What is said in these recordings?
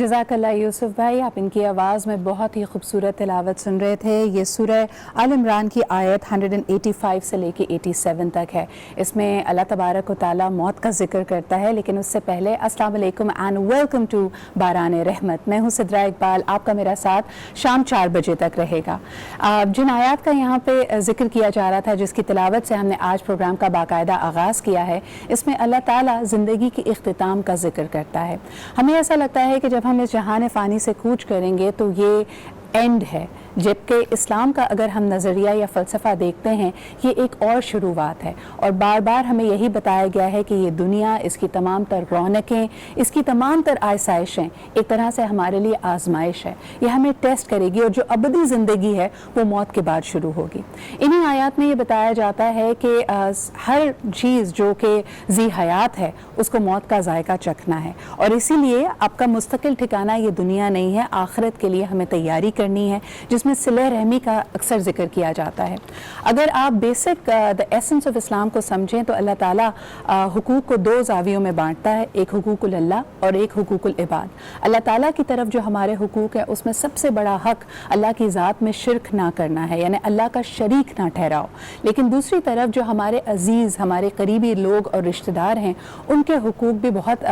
जज़ाकल्लाह यूसुफ भाई, आप इनकी आवाज़ में बहुत ही खूबसूरत तिलावत सुन रहे थे। ये सूरह आल इमरान की आयत 185 से लेके 87 तक है। इसमें अल्लाह तबारक व तआला मौत का जिक्र करता है, लेकिन उससे पहले अस्सलाम वालेकुम एंड वेलकम टू बारान रहमत। मैं हूँ सिद्रा इकबाल, आपका मेरा साथ शाम 4 बजे तक रहेगा। जिन आयत का यहाँ पे जिक्र किया जा रहा था, जिसकी तिलावत से हमने आज प्रोग्राम का बाकायदा आगाज़ किया है, इसमें अल्लाह ताला ज़िंदगी के इख्तिताम का जिक्र करता है। हमें ऐसा लगता है कि जब हम इस जहान फ़ानी से कूच करेंगे तो ये एंड है, जबकि इस्लाम का अगर हम नज़रिया या फ़लसफ़ा देखते हैं ये एक और शुरुआत है। और बार बार हमें यही बताया गया है कि ये दुनिया, इसकी तमाम तर रौनकें, इसकी तमाम तर आसाइशें एक तरह से हमारे लिए आजमाइश है। ये हमें टेस्ट करेगी और जो अबदी ज़िंदगी है वो मौत के बाद शुरू होगी। इन्हीं आयात में ये बताया जाता है कि हर चीज़ जो कि जी हयात है उसको मौत का जायका चखना है, और इसीलिए आपका मुस्तकिल ठिकाना ये दुनिया नहीं है, आखिरत के लिए हमें तैयारी करनी है, जिसमें सिले रहमी का अक्सर जिक्र किया जाता है। अगर आप basic the essence of Islam को समझें तो अल्लाह ताला हुकूक को दो जावियों में बांटता है, एक हुकूकुल अल्लाह और एक हुकूकुल इबाद। अल्लाह ताला की तरफ जो हमारे हुकूक है उसमें सबसे बड़ा हक अल्लाह की ज़ात में शिरक ना करना है, यानी अल्लाह का शरीक ना ठहराओ। लेकिन दूसरी तरफ जो हमारे अजीज़, हमारे करीबी लोग और रिश्तेदार हैं, उनके हुकूक भी बहुत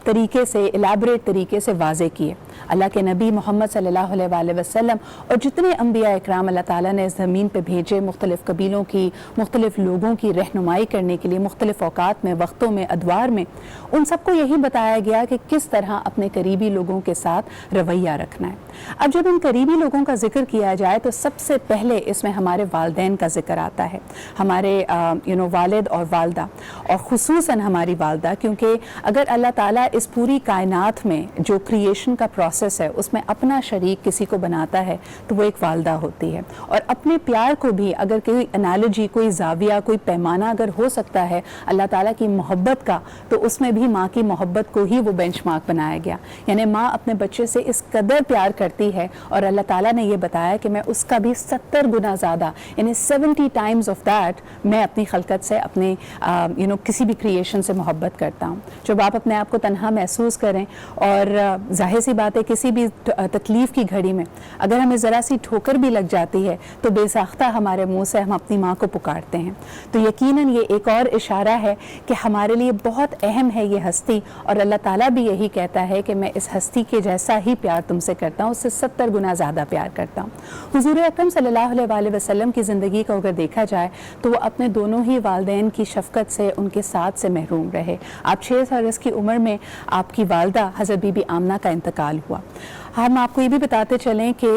तरीके से, इलाबरेट तरीके से वाज़े किए। अल्लाह के नबी मोहम्मद सल्लल्लाहु अलैहि वसल्लम और जितने अम्बिया इकराम अल्लाह ताला ने इस ज़मीन पे भेजे, मुख्तलिफ़ कबीलों की, मुख्तलिफ़ लोगों की रहनुमाई करने के लिए मुख्तलिफ़ औकात में, वक्तों में, अदवार में, उन सबको यही बताया गया कि किस तरह अपने करीबी लोगों के साथ रवैया रखना है। अब जब इन करीबी लोगों का जिक्र किया जाए तो सबसे पहले इसमें हमारे वालिदैन का जिक्र आता है, हमारे वालिद और वालदा, और ख़ुसूसन हमारी वालदा, क्योंकि अगर अल्लाह ताला इस पूरी कायनात में जो क्रिएशन का प्रोसेस है उसमें अपना शरीक किसी को बनाता है तो वो एक वालदा होती है। और अपने प्यार को भी अगर कोई एनालॉजी, कोई जाविया, कोई पैमाना अगर हो सकता है अल्लाह ताला की मोहब्बत का, तो उसमें भी माँ की मोहब्बत को ही वो बेंचमार्क बनाया गया। यानी माँ अपने बच्चे से इस कदर प्यार करती है और अल्लाह ताला ने ये बताया कि मैं उसका भी 70 गुना ज़्यादा, यानी 70 टाइम्स ऑफ दैट मैं अपनी खलकत से, अपने किसी भी क्रिएशन से मोहब्बत करता हूँ। जब आप अपने आप को तन्हा महसूस करें और जाहिर सी बात है किसी भी तकलीफ़ की घड़ी में अगर हमें ज़रा सी ठोकर भी लग जाती है तो बेसाख्ता हमारे मुंह से हम अपनी माँ को पुकारते हैं। तो यकीनन ये एक और इशारा है कि हमारे लिए बहुत अहम है ये हस्ती, और अल्लाह ताला भी यही कहता है कि मैं इस हस्ती के जैसा ही प्यार तुमसे करता हूँ, उससे 70 गुना ज़्यादा प्यार करता हूँ। हुज़ूर अकरम सल्लल्लाहु अलैहि वसल्लम की ज़िंदगी को अगर देखा जाए तो वो अपने दोनों ही वालिदैन की शफ़क़त से, उनके साथ से महरूम रहे। आप 6 बरस की उम्र में आपकी वालदा हज़रत बीबी आमना का इंतकाल हुआ। हम आपको ये भी बताते चलें कि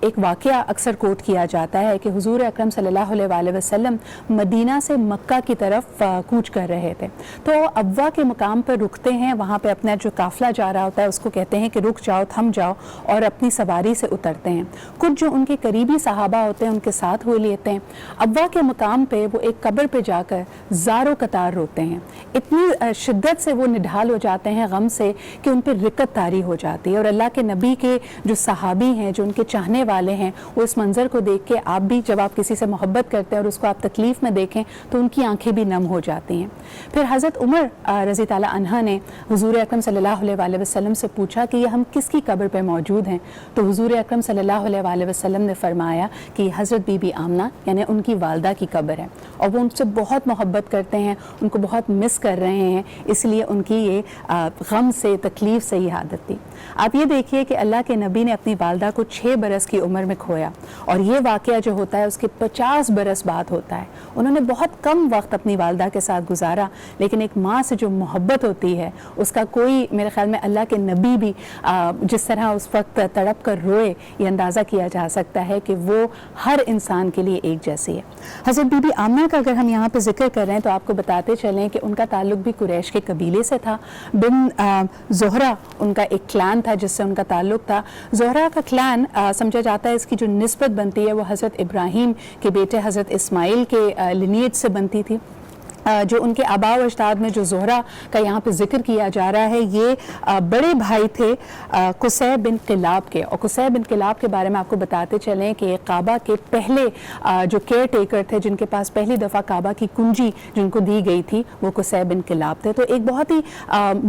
एक वाक़या अक्सर कोट किया जाता है कि हुज़ूर अकरम सल्लल्लाहु अलैहि वसल्लम मदीना से मक्का की तरफ कूच कर रहे थे। तो अब्वा के मुकाम पर रुकते हैं, वहाँ पे अपना जो काफ़िला जा रहा होता है उसको कहते हैं कि रुक जाओ, थम जाओ, और अपनी सवारी से उतरते हैं। कुछ जो उनके करीबी सहाबा होते हैं उनके साथ हुए लेते हैं। अब्वा के मुकाम पे वो एक कब्र पे जाकर ज़ारो कतार रोते हैं। इतनी शिद्दत से वो निढाल हो जाते हैं गम से कि उन पर रिकत तारी हो जाती है। और अल्लाह के नबी के जो सहाबी हैं, जो उनके चाहने वाले हैं, वो इस मंज़र को देख के, आप भी जब आप किसी से मोहब्बत करते हैं और उसको आप तकलीफ़ में देखें तो उनकी आंखें भी नम हो जाती हैं। फिर हज़रत उमर रज़ी ताला अन्हा ने हुज़ूर अकरम सल्लल्लाहु अलैहि वसल्लम से पूछा कि ये हम किसकी कब्र पे मौजूद हैं? तो हुज़ूर अकरम सल्लल्लाहु अलैहि वसल्लम ने फरमाया कि हज़रत बीबी आमना यानी उनकी वालदा की कब्र है, और वो उनसे बहुत मोहब्बत करते हैं, उनको बहुत मिस कर रहे हैं, इसलिए उनकी ये गम से, तकलीफ़ से ही आदत थी। आप ये देखिए कि अल्लाह के नबी ने अपनी वालदा को 6 बरस की उम्र में खोया, और ये वाक़या जो होता है उसके 50 बरस बाद होता है। उन्होंने बहुत कम वक्त अपनी वालदा के साथ गुजारा, लेकिन एक माँ से जो मोहब्बत होती है उसका कोई, मेरे ख्याल में अल्लाह के नबी भी जिस तरह उस वक्त तड़प कर रोए, ये अंदाज़ा किया जा सकता है कि वो हर इंसान के लिए एक जैसी है। हज़रत बीबी आमना का अगर हम यहाँ पे जिक्र कर रहे हैं तो आपको बताते चलें कि उनका ताल्लुक भी कुरैश के कबीले से था। बिन ज़ोहरा उनका एक क्लान था जिससे उनका ताल्लुक था। ज़ोहरा का क्लान समझा जाता है, इसकी जो निस्बत बनती है वो हज़रत इब्राहीम के बेटे हज़रत इस्माइल के लिनीज से बनती थी। जो उनके आबा व अजदाद में जो ज़ोहरा का यहाँ पे जिक्र किया जा रहा है, ये बड़े भाई थे कुसै बिन किलाब के। और कुसै बिन किलाब के बारे में आपको बताते चलें कि काबा के पहले जो केयर टेकर थे, जिनके पास पहली दफ़ा काबा की कुंजी जिनको दी गई थी, वो कुसै बिन किलाब थे। तो एक बहुत ही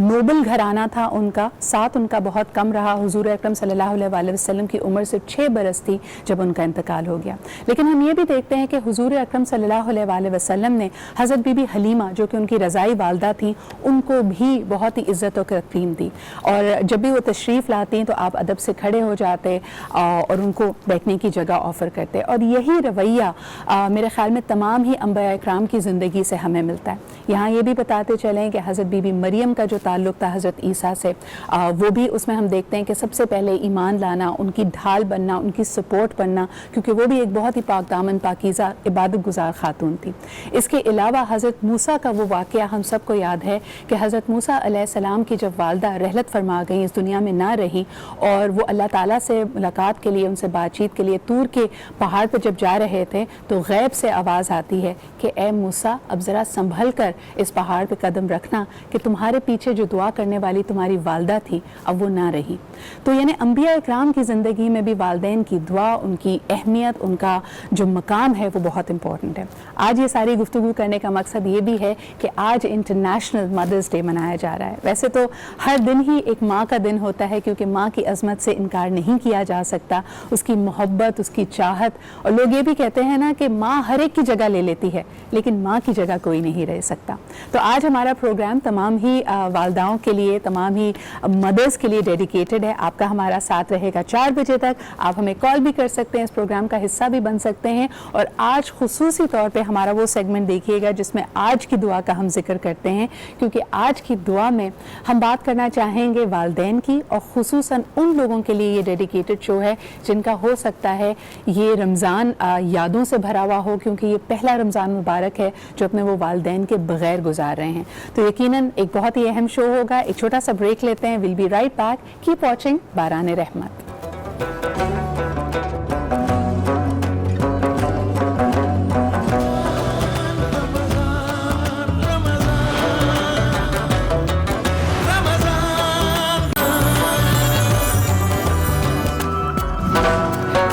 नोबल घराना था उनका। साथ उनका बहुत कम रहा। हुज़ूर अकरम सल्लल्लाहु अलैहि वसल्लम की उम्र सिर्फ 6 बरस थी जब उनका इंतकाल हो गया। लेकिन हम ये भी देखते हैं कि हुज़ूर अकरम सल्लल्लाहु अलैहि वसल्लम ने हज़रत बीबी हलीमा, जो कि उनकी रज़ाई वालदा थी, उनको भी बहुत ही इज़्ज़त और तकरीम दी। और जब भी वो तशरीफ़ लाती तो आप अदब से खड़े हो जाते और उनको बैठने की जगह ऑफ़र करते। और यही रवैया मेरे ख़्याल में तमाम ही अंबिया इकराम की ज़िंदगी से हमें मिलता है। यहाँ ये भी बताते चलें कि हज़रत बीबी मरियम का जो ताल्लुक़ था हज़रत ईसा से, वो भी उसमें हम देखते हैं कि सबसे पहले ईमान लाना, उनकी ढाल बनना, उनकी सपोर्ट बनना, क्योंकि वो भी एक बहुत ही पाक दामन, पाकीज़ा, इबादत गुज़ार ख़ातून थी। इसके अलावा हज़रत हज़रत मूसा का वो वाक़या हम सबको याद है कि हज़रत मूसा अलैहिस्सलाम की जब वालदा रहलत फरमा गई, इस दुनिया में ना रही, और वो अल्लाह ताला से मुलाकात के लिए, उनसे बातचीत के लिए तूर के पहाड़ पर जब जा रहे थे तो गैब से आवाज़ आती है कि ए मूसा, अब ज़रा संभल कर इस पहाड़ पे कदम रखना कि तुम्हारे पीछे जो दुआ करने वाली तुम्हारी वालदा थी अब वो ना रही। तो यानी अंबिया इकराम की ज़िंदगी में भी वालदैन की दुआ, उनकी अहमियत, उनका जो मकाम है वो बहुत इंपॉर्टेंट है। आज ये सारी गुफ्तगू करने का मकसद ये भी है कि आज इंटरनेशनल मदर्स डे मनाया जा रहा है। वैसे तो हर दिन ही एक माँ का दिन होता है, क्योंकि माँ की अज़मत से इनकार नहीं किया जा सकता, उसकी मोहब्बत, उसकी चाहत। और लोग ये भी कहते हैं ना कि माँ हर एक की जगह ले लेती है, लेकिन माँ की जगह कोई नहीं रह सकता। तो आज हमारा प्रोग्राम तमाम ही वालदाओं के लिए, तमाम ही मदर्स के लिए डेडिकेटेड है। आपका हमारा साथ रहेगा 4 बजे तक। आप हमें कॉल भी कर सकते हैं, इस प्रोग्राम का हिस्सा भी बन सकते हैं। और आज खुसूसी तौर पे हमारा वो सेगमेंट देखिएगा जिसमें आज की दुआ का हम जिक्र करते हैं, क्योंकि आज की दुआ में हम बात करना चाहेंगे वालदैन की, और खुसूसन उन लोगों के लिए ये डेडिकेटेड शो है जिनका हो सकता है ये रमज़ान यादों से भरा हुआ हो, क्योंकि ये पहला रमज़ान मुबारक है जो अपने वो वालदैन के बगैर गुजार रहे हैं। तो यकीनन एक बहुत ही अहम शो होगा। एक छोटा सा ब्रेक लेते हैं, will be right back. Keep watching Barane Rahmat.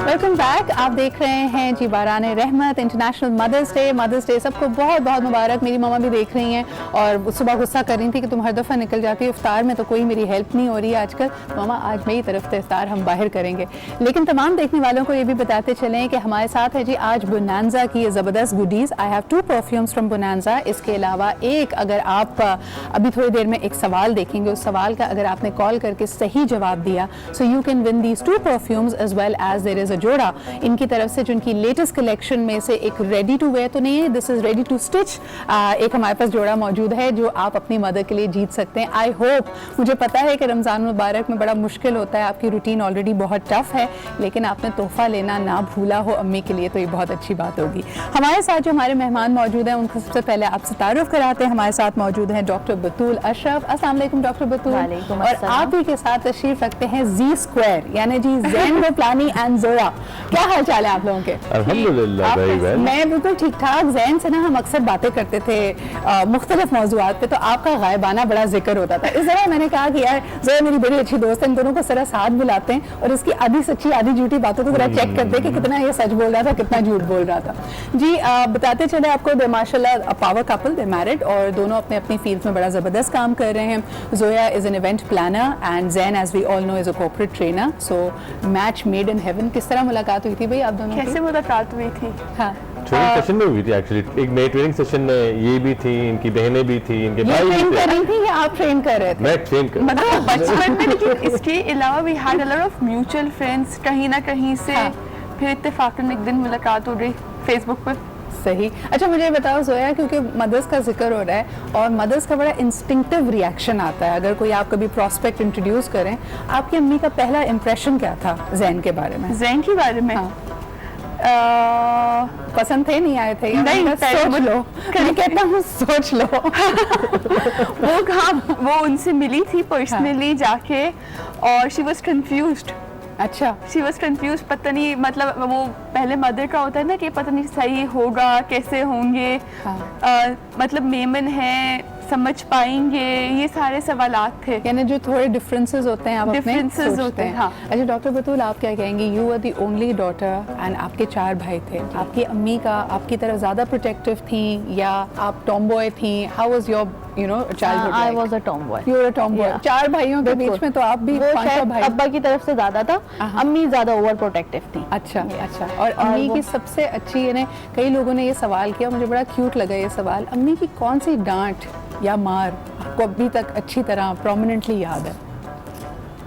Welcome back. आप देख रहे हैं जी Barane Rahmat, international mother's day. Mother's day सबको बहुत बहुत मुबारक। मेरी मामा भी देख रही हैं और सुबह गुस्सा कर रही थी कि तुम हर दफ़ा निकल जाती हो इफ्तार में, तो कोई मेरी हेल्प नहीं हो रही है आजकल। तो मामा आज मेरी तरफ से इफ्तार हम बाहर करेंगे। लेकिन तमाम देखने वालों को ये भी बताते चलें कि हमारे साथ है जी आज बोनांजा की ज़बरदस्त goodies. I have 2 perfumes from bonanza. इसके अलावा एक, अगर आप अभी थोड़ी देर में एक सवाल देखेंगे, उस सवाल का अगर आपने कॉल करके सही जवाब दिया, so you can win these 2 perfumes as well as there is a जोड़ा इनकी तरफ से, जो इनकी लेटेस्ट कलेक्शन में से एक रेडी टू वेयर तो नहीं है, this is ready to stitch. एक हमारे पास जोड़ा मौजूद है जो आप अपनी मदर के लिए जीत सकते हैं। आई होप, मुझे पता है कि रमज़ान मुबारक में बड़ा मुश्किल होता है, आपकी रूटीन ऑलरेडी बहुत टफ है, लेकिन आपने तोहफा लेना ना भूला हो अम्मी के लिए, तो ये बहुत अच्छी बात होगी। हमारे साथ जो हमारे मेहमान मौजूद हैं उनको सबसे पहले आपसे तारुफ कराते हैं। हमारे साथ मौजूद हैं डॉक्टर बतूल अशरफ। अस्सलाम वालेकुम डॉक्टर बतूल। और आप ही के साथ तशरीफ रखते हैं जी स्क्वायर यानी जी ज़ैन गोपलानी एंड जोया। क्या हाल चाल है आप लोगों के? अल्हम्दुलिल्लाह वेरी वेल। मैं बिल्कुल ठीक ठाक। ज़ैन से ना हम अक्सर बातें करते थे मुख्तलिफ मौज़ूआत पे, तो आपका गायबाना बड़ा जिक्र होता था। इस तरह मैंने कहा कि यार जोया मेरी बड़ी अच्छी दोस्त है, इन दोनों को जरा साथ बुलाते हैं और इसकी आधी सच्ची आधी झूठी बातों को जरा चेक करते हैं कि कितना ये सच बोल रहा था, कितना झूठ बोल रहा था। जी बताते चले आपको, दे माशाल्लाह पावर कपल, दे मैरिड और दोनों अपने अपनी फील्ड में बड़ा ज़बरदस्त काम कर रहे हैं। Zoya is an event planner and Zain as we all know is a corporate trainer. So match made in heaven. किस तरह मुलाकात हुई थी भाई आप दोनों की? कैसे मुलाकात हुई थी? हाँ, ट्रेनिंग सेशन में हुई थी एक्चुअली। एक मेरी ट्रेनिंग सेशन में ये भी थी, इनकी बहनें भी थी, इनके ये भाई ट्रेन भी कर थे। रही थी या आप ट्रेन कर रहे थे? मैं ट्रेन कर मतलब बचपन में, लेकिन इसके अलावा we had a lot of mutual friends कहीं ना कहीं से। हाँ। फिर इत्तेफाकन एक दिन मुलाकात हो गई फेसबुक पर। सही। अच्छा मुझे बताओ जोया, क्योंकि मदर्स का जिक्र हो रहा है और मदर्स का बड़ा इंस्टिंक्टिव रिएक्शन आता है अगर कोई आप कभी प्रॉस्पेक्ट इंट्रोड्यूस करें, आपकी अम्मी का पहला इंप्रेशन क्या था ज़ैन के बारे में? ज़ैन के बारे में? हाँ। पसंद थे, नहीं आए थे? नहीं, सोच लो। मैं कहता हूँ सोच लो। वो कहाँ, वो उनसे मिली थी पर्सनली जाके और शी वॉज कन्फ्यूज्ड। अच्छा, शी वॉज कन्फ्यूज, पता नहीं, मतलब वो पहले मदर का होता है ना कि पता नहीं सही होगा, कैसे होंगे, हाँ। मतलब मेमन है, समझ पाएंगे, ये सारे सवालात थे। यानी जो थोड़े डिफरेंसेस होते हैं आप अपने Differences सोचते होते हैं, हैं। हाँ। अच्छा डॉक्टर बतूल, आप क्या कहेंगी? You are the only daughter and आपके 4 भाई थे। आपकी अम्मी का आपकी तरफ ज़्यादा प्रोटेक्टिव थी या आप टॉमबॉय थी? How was your childhood? I was a tomboy. You are a tomboy. Yeah. 4 भाइयों के बीच में तो आप भी वो 5 शायद भाई। अब्बा की तरफ से ज्यादा था, अम्मी ज्यादा ओवर प्रोटेक्टिव थी। अच्छा अच्छा। और अम्मी की सबसे अच्छी, यानी कई लोगों ने ये सवाल किया, मुझे बड़ा क्यूट लगा ये सवाल, अम्मी की कौन सी डांट या मार आपको अभी तक अच्छी तरह प्रोमिनेंटली याद है?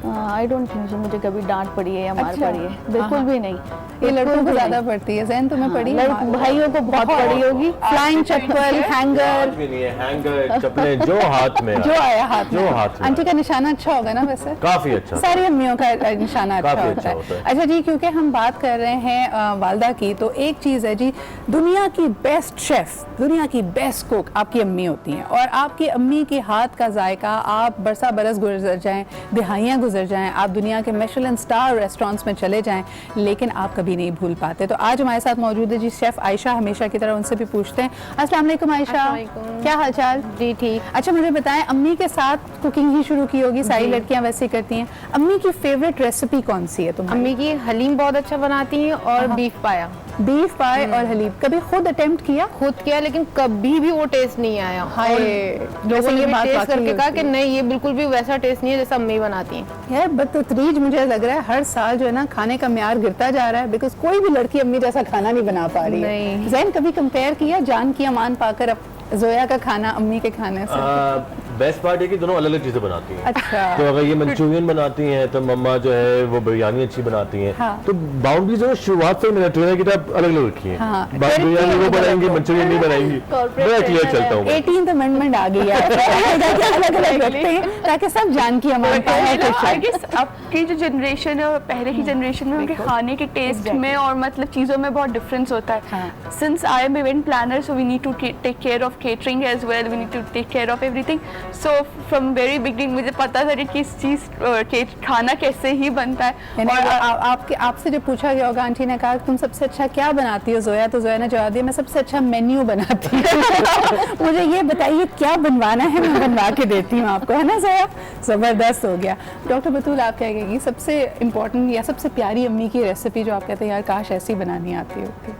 आई डोंट थिंक सो मुझे कभी डांट पड़ी है या मार अच्छा। पड़ी है, बिल्कुल भी नहीं। ये लड़कों बिल्कुल को भी ज्यादा नहीं। पड़ती है। जैन तुम्हें पड़ी है? भाइयों को बहुत पड़ी होगी। फ्लाइंग चप्पल, हैंगर, भी नहीं है, हैंगर, चप्पलें जो हाथ में जो आया हाथ जो हाथ में आंटी का निशाना अच्छा होगा ना वैसे? काफी अच्छा। सारी अम्मियों का निशाना अच्छा काफी होता अच्छा है। होता है। अच्छा जी, क्योंकि हम बात कर रहे हैं वालदा की, तो एक चीज़ है जी, दुनिया की बेस्ट शेफ, दुनिया की बेस्ट कुक आपकी अम्मी होती हैं। और आपकी अम्मी के हाथ का जायका, आप बरसा बरस गुजर जाएं, दिहाइयाँ गुजर जाएं, आप दुनिया के मिशेलिन स्टार रेस्टोरेंट्स में चले जाएं, लेकिन आप कभी नहीं भूल पाते। तो आज हमारे साथ मौजूद है जी शेफ आयशा, हमेशा की तरह उनसे भी पूछते हैं। अस्सलाम वालेकुम आयशा, अस्सलाम वालेकुम। क्या हाल चाल? जी ठीक। अच्छा मुझे बताएं, अम्मी के साथ कुकिंग ही शुरू की होगी, सारी लड़कियां वैसे ही करती हैं। अम्मी की फेवरेट रेसिपी कौन सी है तुम्हारी? अम्मी की हलीम बहुत अच्छा बनाती हैं और बीफ पाया बीफ पाए और हलीब कभी खुद अटेम्प्ट किया? खुद किया, लेकिन कभी भी वो टेस्ट नहीं आया। हाय, और वैसे लोगों ने ये भी बात टेस्ट वाकई करके कहा होती कि है। नहीं, ये बिल्कुल भी वैसा टेस्ट नहीं है जैसा अम्मी बनाती हैं। यार बदतरीज मुझे लग रहा है हर साल जो है ना खाने का म्यार गिरता जा रहा है, बिकॉज कोई भी लड़की अम्मी जैसा खाना नहीं बना पा रही है। नहीं। जैन कभी कंपेयर किया जान की अमान पाकर अब जोया का खाना अम्मी के खाने से? बेस्ट पार्ट है कि दोनों अलग अलग चीजें बनाती हैं। अच्छा। तो अगर ये मंचूरियन बनाती हैं तो मम्मा जो है वो बिरयानी अच्छी बनाती हैं। हाँ। तो बाउंड्रीज जो है शुरुआत से मैंने ट्रेनर की तरह अलग अलग रखी है। हाँ। बिरयानी वो बनाएंगी, मंचूरियन नहीं बनाएंगी। बड़ा क्लियर चलता हूँ मैं। 18th अमेंडमेंट आ गई है अलग अलग रखते हैं ताकि सब जान की अमान पाए। आई गेस आपकी जो जनरेशन है और पहले की जनरेशन में उनके खाने के टेस्ट में और मतलब चीज़ों में बहुत डिफरेंस होता है। Since I am event planner, so we need to take care of catering as well, we need to take care of everything. So from very beginning मुझे पता था कि किस चीज़ खाना कैसे ही बनता है। और आपके आपसे जब पूछा गया होगा, आंटी ने कहा तुम सबसे अच्छा क्या बनाती हो जोया, तो जोया ने जवाब दिया मैं सबसे अच्छा मेन्यू बनाती हूँ। मुझे ये बताइए क्या बनवाना है, मैं बनवा के देती हूँ आपको, है ना जोया? जबरदस्त हो गया। डॉक्टर बतूल, आप क्या कहेंगी सबसे इम्पोर्टेंट या सबसे प्यारी अम्मी की रेसिपी जो आप कहते हैं यार काश ऐसी बनानी आती होती?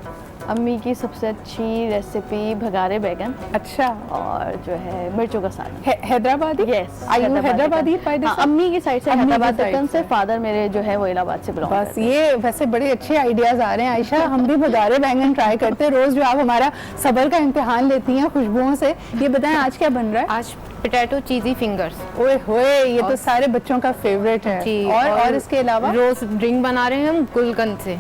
अम्मी की सबसे अच्छी रेसिपी भगारे बैगन अच्छा। और जो है मिर्चों का साग। Hyderabadi? Yes, Are you Hyderabadi by descent? अम्मी की साइड से अम्मी की हैदराबाद side दक्कन से, से। फादर मेरे जो है वो इलाहाबाद से बिलोंग बस ये वैसे बड़े अच्छे आइडियाज आ रहे हैं आयशा, हम भी भगारे बैंगन ट्राई करते हैं रोज। जो आप हमारा सबर का इम्तिहान लेती हैं खुशबुओं से, ये बताएं आज क्या बन रहा है? आज पोटैटो चीजी फिंगर्स ओए होए, ये तो सारे बच्चों का फेवरेट है। जी, और इसके अलावा रोज ड्रिंक बना रहे हैं हम गुलकंद से।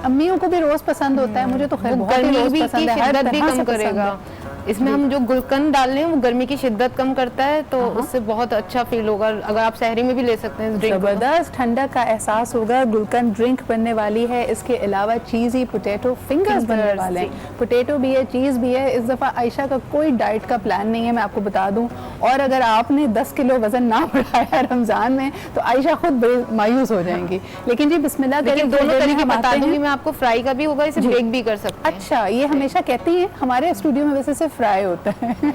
अम्मियों को भी रोज पसंद होता है, मुझे तो खैर वो बहुत ही गर्मी रोज भी की पसंद है, हर शिद्दत भी तरह कम से पसंद करेगा। है। इसमें हम जो गुलकंद डाल रहे हैं वो गर्मी की शिद्दत कम करता है, तो उससे बहुत अच्छा फील होगा। अगर आप शहरी में भी ले सकते हैं इस ड्रिंक को। जबरदस्त ठंडक का एहसास होगा। गुलकंद ड्रिंक बनने वाली है, इसके अलावा चीज़ी पोटैटो फिंगर्स बनने वाले हैं। पोटैटो भी है, चीज़ भी है। इस दफ़ा आयशा का कोई डाइट का प्लान नहीं है, मैं आपको बता दूं। और अगर आपने 10 किलो वजन ना बढ़ाया रमज़ान में तो आयशा खुद बड़ी मायूस हो जाएंगी। लेकिन जी बिस्मिल्लाह करें, लेकिन दोनों तरीके हम बता आते दूंगी हैं। मैं आपको, फ्राई का भी होगा, इसे बेक भी कर सकते हैं। अच्छा, ये हमेशा कहती हैं, हमारे स्टूडियो में वैसे सिर्फ फ्राई होता है।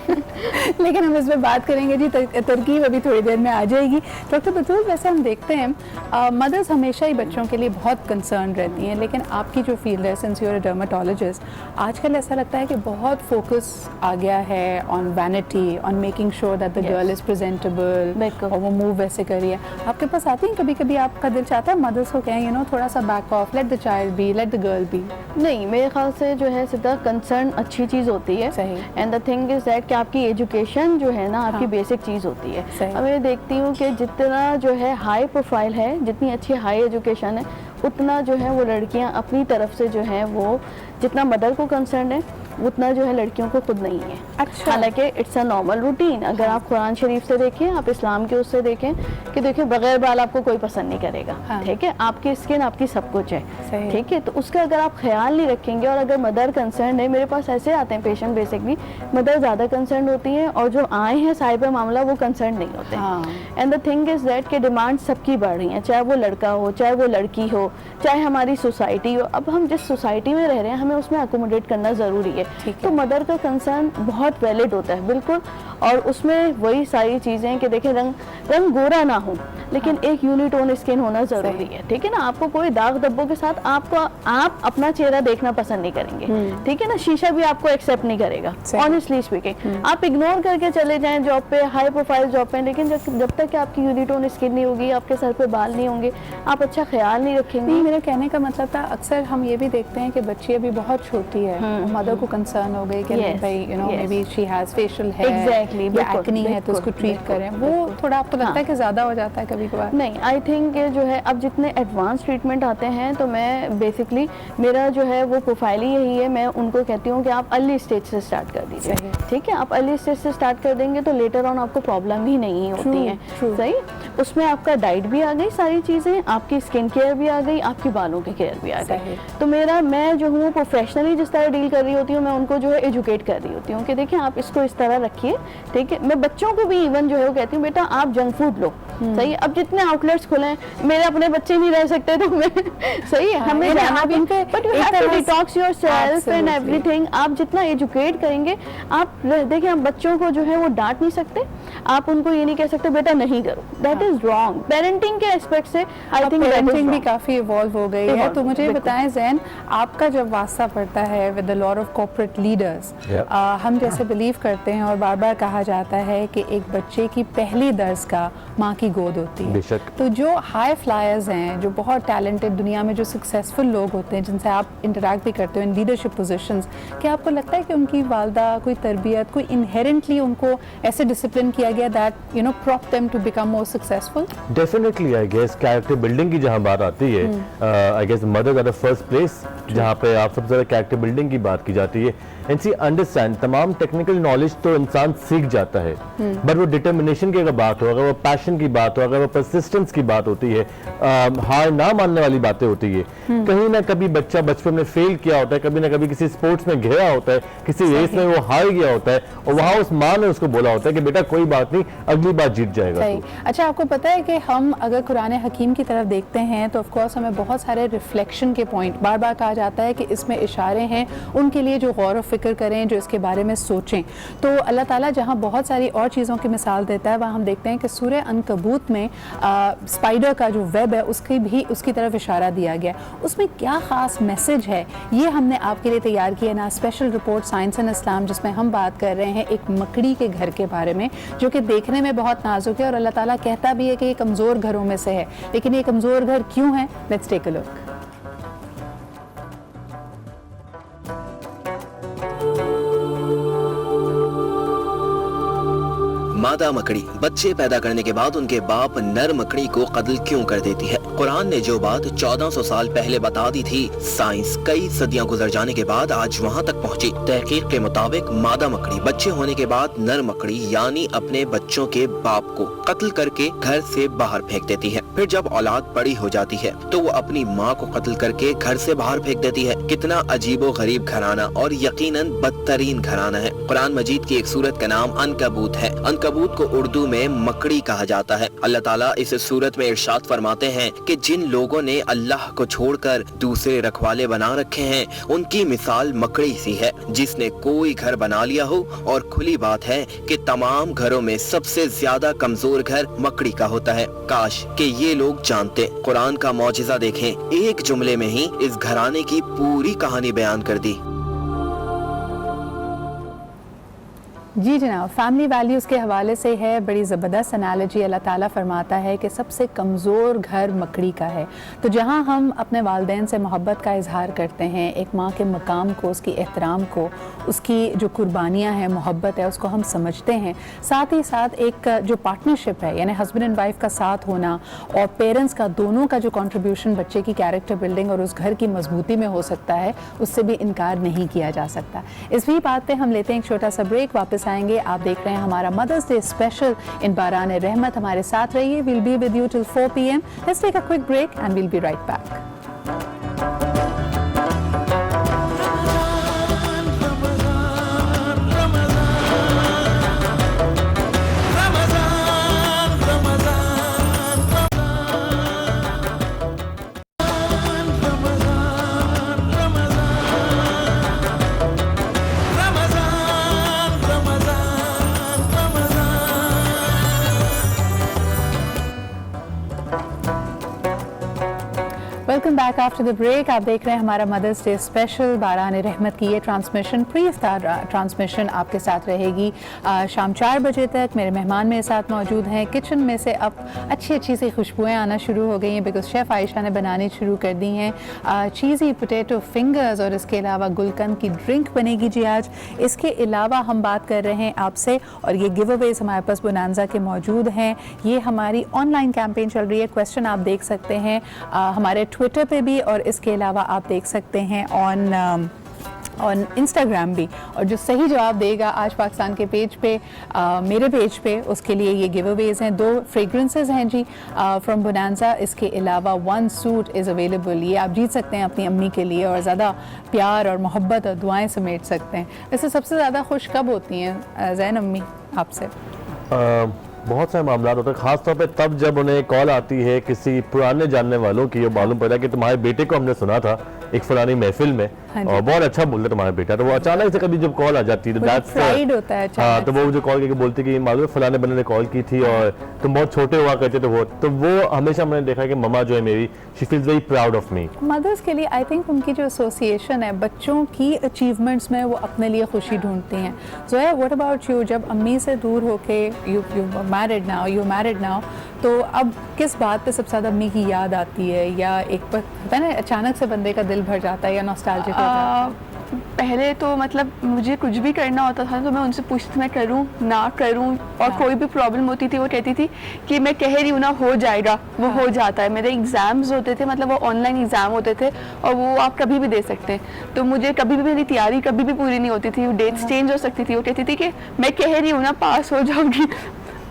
लेकिन हम इसमें बात करेंगे जी, तरकीब अभी थोड़ी देर में आ जाएगी। डॉक्टर बतूल, वैसे हम देखते हैं मदर्स हमेशा ही बच्चों के लिए बहुत कंसर्न रहती हैं, लेकिन आपकी जो फील्ड है, since you are a dermatologist, आजकल ऐसा लगता है कि बहुत फोकस आ गया है on vanity, on making sure that the girl is presentable और वो मूव वैसे करिए। आपके पास आती हैं कभी कभी, आपका दिल चाहता है मदर्स को कहें, यू नो, थोड़ा सा back off, let the child be, let the girl be? नहीं, मेरे ख्याल से जो है सीधा कंसर्न अच्छी चीज़ होती है। सही। And the thing is that कि आपकी एजुकेशन जो है ना आपकी बेसिक चीज़ होती है। सही। अब मैं देखती हूँ कि जितना जो है हाई प्रोफाइल है, जितनी अच्छी हाई एजुकेशन है, उतना जो है वो लड़कियाँ अपनी तरफ से जो है वो जितना मदर को कंसर्न है उतना जो है लड़कियों को खुद नहीं है। अच्छा। हालांकि इट्स अ नॉर्मल रूटीन। अगर आप कुरान शरीफ से देखें, आप इस्लाम के उससे देखें कि देखिए बगैर बाल आपको कोई पसंद नहीं करेगा। हाँ। ठीक है, आपकी स्किन आपकी सब कुछ है। सही। ठीक है, तो उसका अगर आप ख्याल नहीं रखेंगे और अगर मदर कंसर्न है, मेरे पास ऐसे आते हैं पेशेंट बेसिकली मदर ज़्यादा कंसर्न होती हैं और जो आए हैं साहिब मामला वो कंसर्न नहीं होते। हाँ। And the thing is that के डिमांड सबकी बढ़ रही हैं, चाहे वो लड़का हो, चाहे वो लड़की हो, चाहे हमारी सोसाइटी हो। अब हम जिस सोसाइटी में रह रहे हैं हमें उसमें अकोमोडेट करना ज़रूरी है। तो मदर का कंसर्न बहुत वैलिड होता है, बिल्कुल। और उसमें वही सारी चीज़ें कि देखें रंग गोरा ना हो, लेकिन एक यूनिटोन स्किन होना ज़रूरी है। ठीक है ना, आपको कोई दाग धब्बों के साथ आप अपना चेहरा देखना पसंद नहीं करेंगे। ठीक है ना, शीशा भी आपको एक्सेप्ट नहीं करेगा, ऑनेस्टली स्पीकिंग। आप इग्नोर करके चले जाएं जॉब पे, हाई प्रोफाइल जॉब पे, लेकिन जब तक कि आपकी यूनिटोन स्किन नहीं होगी, आपके सर पे बाल नहीं होंगे, आप अच्छा ख्याल नहीं रखेंगे। नहीं, मेरे कहने का मतलब था अक्सर हम ये भी देखते हैं कि बच्ची अभी बहुत छोटी है, मदर को कंसर्न हो गई कि नहीं Yes, भाई you know yes. Maybe she has facial hair Exactly, या बिल्कुल, एक्ने है तो उसको बिल्कुल, ट्रीट बिल्कुल, करें, वो बिल्कुल। थोड़ा आपको लगता है हाँ। कि ज़्यादा हो जाता है कभी कभार? नहीं, आई थिंक जो है अब जितने एडवांस ट्रीटमेंट आते हैं तो मैं बेसिकली मेरा जो है वो प्रोफाइल ही यही है, मैं उनको कहती हूँ कि आप अर्ली स्टेज से स्टार्ट कर दीजिए, सही। ठीक है। आप अर्ली स्टेज से स्टार्ट कर देंगे तो लेटर ऑन आपको प्रॉब्लम ही नहीं होती True, है, true. सही। उसमें आपका डाइट भी आ गई, सारी चीज़ें, आपकी स्किन केयर भी आ गई, आपकी बालों की केयर भी आ सही। गई। तो मैं जो हूँ प्रोफेशनली जिस तरह डील कर रही होती हूँ, मैं उनको जो है एजुकेट कर रही होती हूँ कि देखिए आप इसको इस तरह रखिए, ठीक है। मैं बच्चों को भी इवन जो है वो कहती हूँ बेटा आप जंक फूड लो, सही। अब जितने आउटलेट्स खुले हैं, मेरे अपने बच्चे नहीं रह सकते तो मैं सही है, हमें यानी जाना आप भी, इनके बट यू एक हैव टू तरह से- detox yourself and Absolutely. Everything. आप जितना एजुकेट करेंगे, आप देखिए हम बच्चों को जो है वो डांट नहीं सकते, आप उनको ये नहीं कह सकते बेटा नहीं करो, दैट इज रॉन्ग। पेरेंटिंग के एस्पेक्ट से आई थिंक पेरेंटिंग भी काफ़ी इवॉल्व हो गई है। Evolve, तो मुझे बिल्कुल। बताएं जैन, आपका जब वास्ता पड़ता है with the lot of corporate leaders, हम जैसे बिलीव करते हैं और बार बार कहा जाता है कि एक बच्चे की पहली दर्स का माँ की गोद होती है। बेशक। तो जो हाई फ्लायर्स हैं, जो बहुत टैलेंटेड दुनिया में जो सक्सेसफुल लोग होते हैं जिनसे आप इंटरेक्ट भी करते हो इन लीडरशिप पोजीशंस, क्या आपको लगता है कि उनकी वालदा कोई तरबियत, कोई इनहेरेंटली उनको ऐसे डिसिप्लिन किया गया that you know prop them to become more successful? Definitely I guess character building की जहाँ बात आती है, I guess mother are the first place जहाँ पे आप सबसे ज़्यादा कैरेक्टर बिल्डिंग की बात की जाती है। एंड सी अंडरस्टैंड, तमाम टेक्निकल नॉलेज तो इंसान सीख जाता है, बट वो डिटर्मिनेशन की अगर बात हो, अगर वो पैशन की बात हो, अगर वो परसिस्टेंस की बात होती है, हार ना मानने वाली बातें होती है। कहीं ना कभी बच्चा बचपन में फेल किया होता है, कभी ना कभी किसी स्पोर्ट्स में गया होता है, किसी रेस में वो हार गया होता है, और वहाँ उस माँ ने उसको बोला होता है कि बेटा कोई बात नहीं, अगली बार जीत जाएगा सही। तू। अच्छा, आपको पता है कि हम अगर कुरान हकीम की तरफ देखते हैं तो ऑफ कोर्स हमें बहुत सारे रिफ्लेक्शन के पॉइंट बार बार कहा जाता है कि इसमें इशारे हैं उनके लिए जो गौर व फिक्र करें, जो इसके बारे में सोचें। तो अल्लाह ताला जहाँ बहुत सारी और चीज़ों की मिसाल देता है, वहाँ हम देखते हैं कि सूरह अनकबूत में स्पाइडर का जो वेब है उसकी तरफ इशारा दिया गया। उसमें क्या ख़ास मैसेज है, ये हमने आपके लिए तैयार किया ना special report science and Islam, जिसमें हम बात कर रहे हैं एक मकड़ी के घर के बारे में जो कि देखने में बहुत नाजुक है और अल्लाह ताला कहता भी है कि ये कमज़ोर घरों में से है। लेकिन ये कमज़ोर घर क्यों है? Let's take a look. मादा मकड़ी बच्चे पैदा करने के बाद उनके बाप नर मकड़ी को कत्ल क्यों कर देती है? कुरान ने जो बात 1400 साल पहले बता दी थी, साइंस कई सदियां गुजर जाने के बाद आज वहां तक पहुंची। तहकीक के मुताबिक मादा मकड़ी बच्चे होने के बाद नर मकड़ी यानी अपने बच्चों के बाप को कत्ल करके घर से बाहर फेंक देती है। फिर जब औलाद बड़ी हो जाती है तो वो अपनी माँ को कत्ल करके घर से बाहर फेंक देती है। कितना अजीबो गरीब घराना और यकीनन बदतरीन घराना है। कुरान मजीद की एक सूरत का नाम अनकबूत है। अनकबूत को उर्दू में मकड़ी कहा जाता है। अल्लाह ताला इस सूरत में इरशाद फरमाते हैं कि जिन लोगों ने अल्लाह को छोड़कर दूसरे रखवाले बना रखे हैं, उनकी मिसाल मकड़ी सी है जिसने कोई घर बना लिया हो। और खुली बात है कि तमाम घरों में सबसे ज्यादा कमजोर घर मकड़ी का होता है। काश कि ये लोग जानते। कुरान का मौजिज़ा देखें, एक जुमले में ही इस घराने की पूरी कहानी बयान कर दी। जी जनाब, फैमिली वैल्यूज़ के हवाले से है बड़ी ज़बरदस्त एनालॉजी। अल्लाह ताला फरमाता है कि सबसे कमज़ोर घर मकड़ी का है। तो जहाँ हम अपने वालिदैन से मोहब्बत का इजहार करते हैं, एक माँ के मकाम को, उसकी एहतराम को, उसकी जो कुर्बानियाँ हैं, मोहब्बत है, उसको हम समझते हैं। साथ ही साथ एक जो पार्टनरशिप है यानी हस्बैंड एंड वाइफ का साथ होना और पेरेंट्स का, दोनों का जो कंट्रीब्यूशन बच्चे की कैरेक्टर बिल्डिंग और उस घर की मजबूती में हो सकता है, उससे भी इनकार नहीं किया जा सकता। इस भी बात पे हम लेते हैं एक छोटा सा ब्रेक, वापस आएंगे। आप देख रहे हैं हमारा mother's day special in Baran Rehmat. हमारे साथ रहिए। Will be with you till 4 PM। Let's take a quick break and will be right back. Welcome back after the break. आप देख रहे हैं हमारा मदर्स डे स्पेशल बारान रहमत की ये ट्रांसमिशन, प्री इफ्तार ट्रांसमिशन आपके साथ रहेगी शाम 4 बजे तक। मेरे मेहमान मेरे साथ मौजूद हैं। किचन में से अब अच्छी अच्छी सी खुशबुएं आना शुरू हो गई हैं बिकॉज शेफ़ आयशा ने बनानी शुरू कर दी हैं चीज़ी पोटैटो फिंगर्स, और इसके अलावा गुलकंद की ड्रिंक बनेगी जी आज। इसके अलावा हम बात कर रहे हैं आपसे, और ये गिव अवेज हमारे पास बोनांजा के मौजूद हैं। ये हमारी ऑनलाइन कैंपेन चल रही है। क्वेश्चन आप देख सकते हैं हमारे ट्विटर पे भी, और इसके अलावा आप देख सकते हैं ऑन इंस्टाग्राम भी। और जो सही जवाब देगा आज पाकिस्तान के पेज पे मेरे पेज पे, उसके लिए ये गिव अवेज हैं। 2 फ्रेग्रेंसेस हैं जी फ्रॉम बोनांजा। इसके अलावा 1 सूट इज़ अवेलेबल। ये आप जीत सकते हैं अपनी अम्मी के लिए, और ज़्यादा प्यार और मोहब्बत और दुआएं समेट सकते हैं। वैसे सबसे ज़्यादा खुश कब होती हैं ज़ैन अम्मी आपसे? बहुत सारे मामला होते हैं, खासतौर पे तब जब उन्हें कॉल आती है किसी पुराने जानने वालों की, मालूम पड़ा कि तुम्हारे बेटे को हमने सुना था एक फलानी महफिल में और बहुत अच्छा बोल रहा तुम्हारा बेटा। तो वो अचानक से कभी जब कॉल आ जाती है तो प्राइड होता है। हाँ, तो वो जो कॉल करके बोलती कि मालूम फलाने बंदे ने कॉल की थी और तुम बहुत छोटे हुआ करते थे। वो हमेशा मैंने देखा कि मम्मा जो है मेरी, she feels very proud of me. Mothers के लिए आई थिंक उनकी जो एसोसिएशन है बच्चों की अचीवमेंट्स में, वो अपने लिए खुशी ढूंढती हैं। Zoya, what about you? जब अम्मी से दूर होके यू मैरिड नाउ, तो अब किस बात पे सबसे ज़्यादा अम्मी की याद आती है, या एक पता है अचानक से बंदे का दिल भर जाता है या नॉस्टैल्जिक हो जाता है? पहले तो मतलब मुझे कुछ भी करना होता था तो मैं उनसे पूछती मैं करूं ना करूं, और कोई भी प्रॉब्लम होती थी वो कहती थी कि मैं कह रही हूँ ना हो जाएगा, वो हो जाता है। मेरे एग्ज़ाम्स होते थे, मतलब वो ऑनलाइन एग्ज़ाम होते थे और वो आप कभी भी दे सकते हैं। तो मुझे कभी भी मेरी तैयारी कभी भी पूरी नहीं होती थी, डेट्स चेंज हो सकती थी। वो कहती थी कि मैं कह रही हूँ ना पास हो जाऊँगी,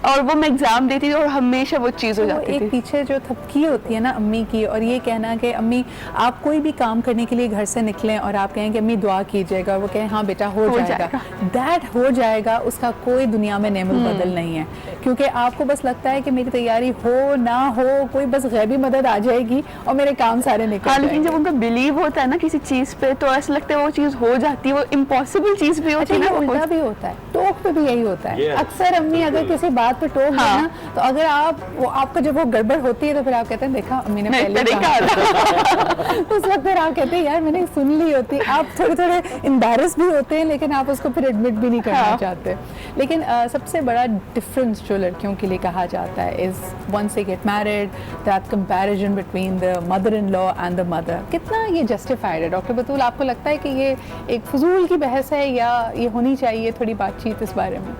और वो मैं एग्ज़ाम देती थी और हमेशा वो चीज़ हो जाती थी। पीछे जो थपकी होती है ना अम्मी की, और ये कहना कि अम्मी आप कोई भी काम करने के लिए घर से निकलें और आप कहें कि अम्मी दुआ कीजिएगा, और वो कहें हाँ बेटा हो जाएगा, दैट हो जाएगा, उसका कोई दुनिया में नेमल बदल नहीं है। क्योंकि आपको बस लगता है कि मेरी तैयारी हो ना हो, कोई बस गैबी मदद आ जाएगी और मेरे काम सारे निकल जाएंगे। लेकिन जब उनका बिलीव होता है ना किसी चीज़ पे, तो ऐसा लगता है वो चीज़ हो जाती है। वो इम्पॉसिबल चीज़ भी होती है ना, उल्टा भी होता है। टोक पे भी यही होता है। अक्सर अम्मी अगर किसी बात पे टोक देना, तो अगर आपका जब वो गड़बड़ होती है तो फिर आप कहते हैं देखा अम्मी ने पहले कहा था। उस वक्त फिर आप कहते हैं यार मैंने सुन ली होती। आप थोड़े एम्बैरस भी होते हैं, लेकिन आप उसको फिर एडमिट भी नहीं करना चाहते। लेकिन सबसे बड़ा डिफरेंस जो लड़कियों के लिए कहा जाता है is once they get married, that comparison between the mother in law and the mother. कितना ये जस्टिफाइड है डॉक्टर बतूल? आपको लगता है कि ये एक फजूल की बहस है, या ये होनी चाहिए थोड़ी बातचीत इस बारे में?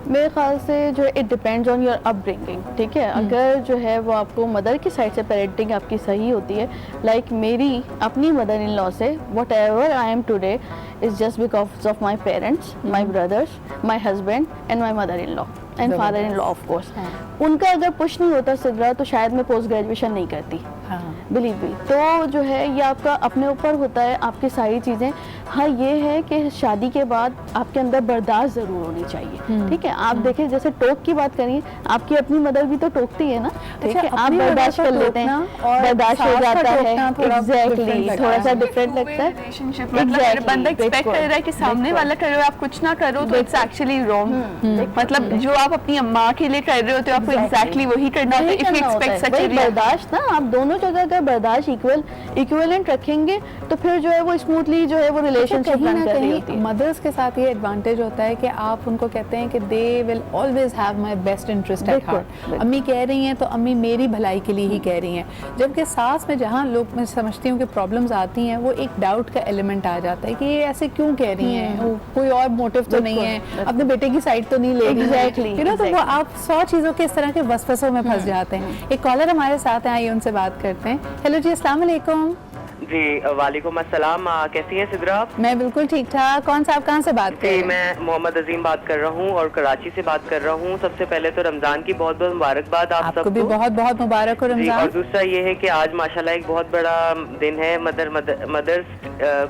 मेरे ख्याल से जो it depends on your upbringing, ठीक है। अगर जो है वो आपको मदर की साइड से पेरेंटिंग आपकी सही होती है, लाइक मेरी अपनी मदर इन लॉ से what ever I am today is just because of my parents, my brothers, my husband and my mother in law and father in law of course. उनका अगर push नहीं होता सिद्रा, तो शायद मैं पोस्ट ग्रेजुएशन नहीं करती, बिलीव मी। तो जो है ये आपका अपने ऊपर होता है, आपकी सारी चीज़ें। हाँ, ये है कि शादी के बाद आपके अंदर बर्दाश्त ज़रूर होनी चाहिए, ठीक है। आप देखें जैसे टोक की बात करिए, आपकी अपनी मदर भी तो टोकती है ना, ठीक है। आप बर्दाश्त कर लेते हैं, बर्दाश्त हो जाता है, एग्जैक्टली, थोड़ा सा डिफरेंट लगता है। मतलब बंदा एक्सपेक्ट कर रहा है कि सामने वाला कर रहे हो, आप कुछ ना करो तो इट्स एक्चुअली रॉन्ग। मतलब जो आप अपनी अम्मा के लिए कर रहे होते हो, आपको एग्जैक्टली वही करना होता है। इफ यू एक्सपेक्ट सच अ बर्दाश्त ना, आप दोनों जगह का बर्दाश्त इक्विवेलेंट रखेंगे तो फिर जो है वो स्मूथली जो है वो रिलेशनशिप रन कर रही होती है। मदर्स के साथ ये एडवांटेज होता है कि आप उनको कहते हैं कि they will always have my best interest at heart. अम्मी कह रही हैं तो अम्मी मेरी भलाई के लिए ही कह रही हैं। जबकि सास में जहाँ लोग, मैं समझती हूँ कि प्रॉब्लम्स आती हैं, वो एक डाउट का एलिमेंट आ जाता है कि ये ऐसे क्यों कह रही हैं, कोई और मोटिव तो नहीं है, अपने बेटे की साइड तो नहीं ले रही है, तो वो आप 100 चीज़ों के इस तरह के वसवसों में फंस जाते हैं। एक कॉलर हमारे साथ हैं, आइए उनसे बात करते हैं। हेलो जी, अस्सलाम वालेकुम। जी वालेकुम अस्सलाम। कैसी हैं सिद्रा आप? मैं बिल्कुल ठीक ठाक। कौन सा, आप कहाँ से बात कर रहे हैं? मैं मोहम्मद अजीम बात कर रहा हूँ और कराची से बात कर रहा हूँ। सबसे पहले तो रमजान की बहुत बहुत मुबारकबाद आप सबको। भी बहुत बहुत मुबारक हो रमजान। और दूसरा ये है कि आज माशाल्लाह एक बहुत बड़ा दिन है, मदर्स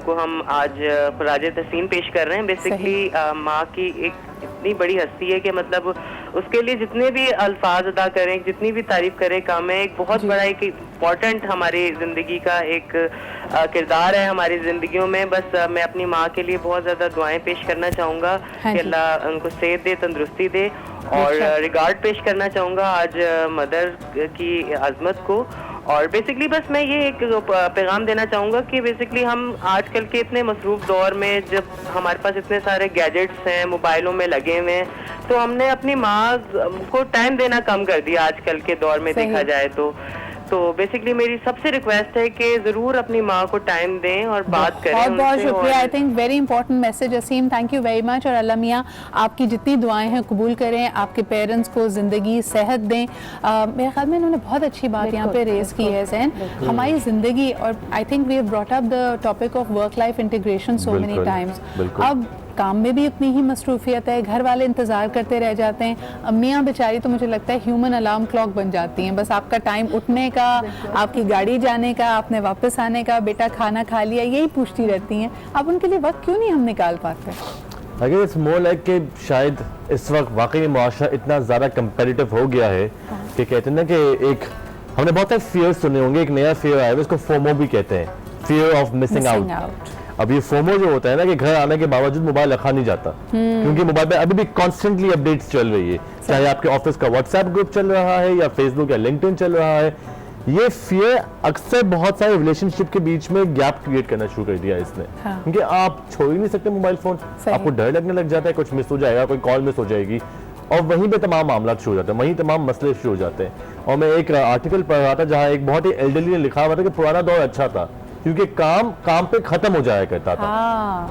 को हम आज खराज तहसीन पेश कर रहे हैं। बेसिकली माँ की एक इतनी बड़ी हस्ती है कि मतलब उसके लिए जितने भी अल्फाज अदा करें, जितनी भी तारीफ करें कम है। एक बहुत बड़ा एक इम्पोर्टेंट हमारी जिंदगी का एक किरदार है हमारी जिंदगियों में। बस मैं अपनी माँ के लिए बहुत ज्यादा दुआएं पेश करना चाहूँगा कि अल्लाह उनको सेहत दे, तंदुरुस्ती दे। और रिगार्ड पेश करना चाहूँगा आज मदर की अजमत को और बेसिकली बस मैं ये एक पैगाम देना चाहूँगा कि बेसिकली हम आजकल के इतने मसरूफ दौर में जब हमारे पास इतने सारे गैजेट्स हैं, मोबाइलों में लगे हुए हैं, तो हमने अपनी माँ को टाइम देना कम कर दिया आजकल के दौर में देखा जाए तो बेसिकली मेरी सबसे रिक्वेस्ट है कि जरूर अपनी माँ को टाइम दें और बात करें बहुत बहुत उनसे। शुक्रिया। I think very important message Aseem, thank you very much. और अल्लाह मियाँ आपकी जितनी दुआएं हैं कबूल करें, आपके पेरेंट्स को ज़िंदगी सेहत दें। मेरे ख्याल में इन्होंने बहुत अच्छी बात यहाँ पे रेज़ की है ज़ैन, हमारी ज़िंदगी। और I think we have brought up the topic of work life integration so many times. अब काम में भी उतनी ही मसरूफियत है, घर वाले इंतज़ार करते रह जाते हैं। अम्मियाँ बेचारी तो मुझे लगता है ह्यूमन अलार्म क्लॉक बन जाती हैं, बस आपका टाइम उठने का, आपकी गाड़ी जाने का, आपने वापस आने का, बेटा खाना खा लिया, यही पूछती रहती हैं। अब उनके लिए वक्त क्यों नहीं हम निकाल पाते? अगर इट्स मोर लाइक कि शायद इस वक्त वाकई मुआशरा इतना ज़्यादा कंपेटिटिव हो गया है कि कहते हैं ना कि एक हमने बहुत सारे फियर सुने होंगे, एक नया फियर आया है, इसको फोमो भी कहते हैं, फियर ऑफ मिसिंग आउट। अब ये फोमो जो होता है ना कि घर आने के बावजूद मोबाइल रखा नहीं जाता, क्योंकि मोबाइल पे अभी भी कॉन्स्टेंटली अपडेट्स चल रही है, चाहे आपके ऑफिस का व्हाट्सएप ग्रुप चल रहा है या फेसबुक या लिंक्डइन चल रहा है। ये फियर अक्सर बहुत सारे रिलेशनशिप के बीच में गैप क्रिएट करना शुरू कर दिया इसने, क्योंकि आप छोड़ ही नहीं सकते मोबाइल फोन, आपको डर लगने लग जाता है कुछ मिस हो जाएगा, कोई कॉल मिस हो जाएगी, और वहीं पे तमाम मामला शुरू हो जाते हैं, वहीं तमाम मसले शुरू हो जाते हैं। और मैं एक आर्टिकल पढ़ रहा था जहाँ एक बहुत ही एल्डरली ने लिखा हुआ था कि पुराना दौर अच्छा था क्योंकि काम पे खत्म हो जाया करता था।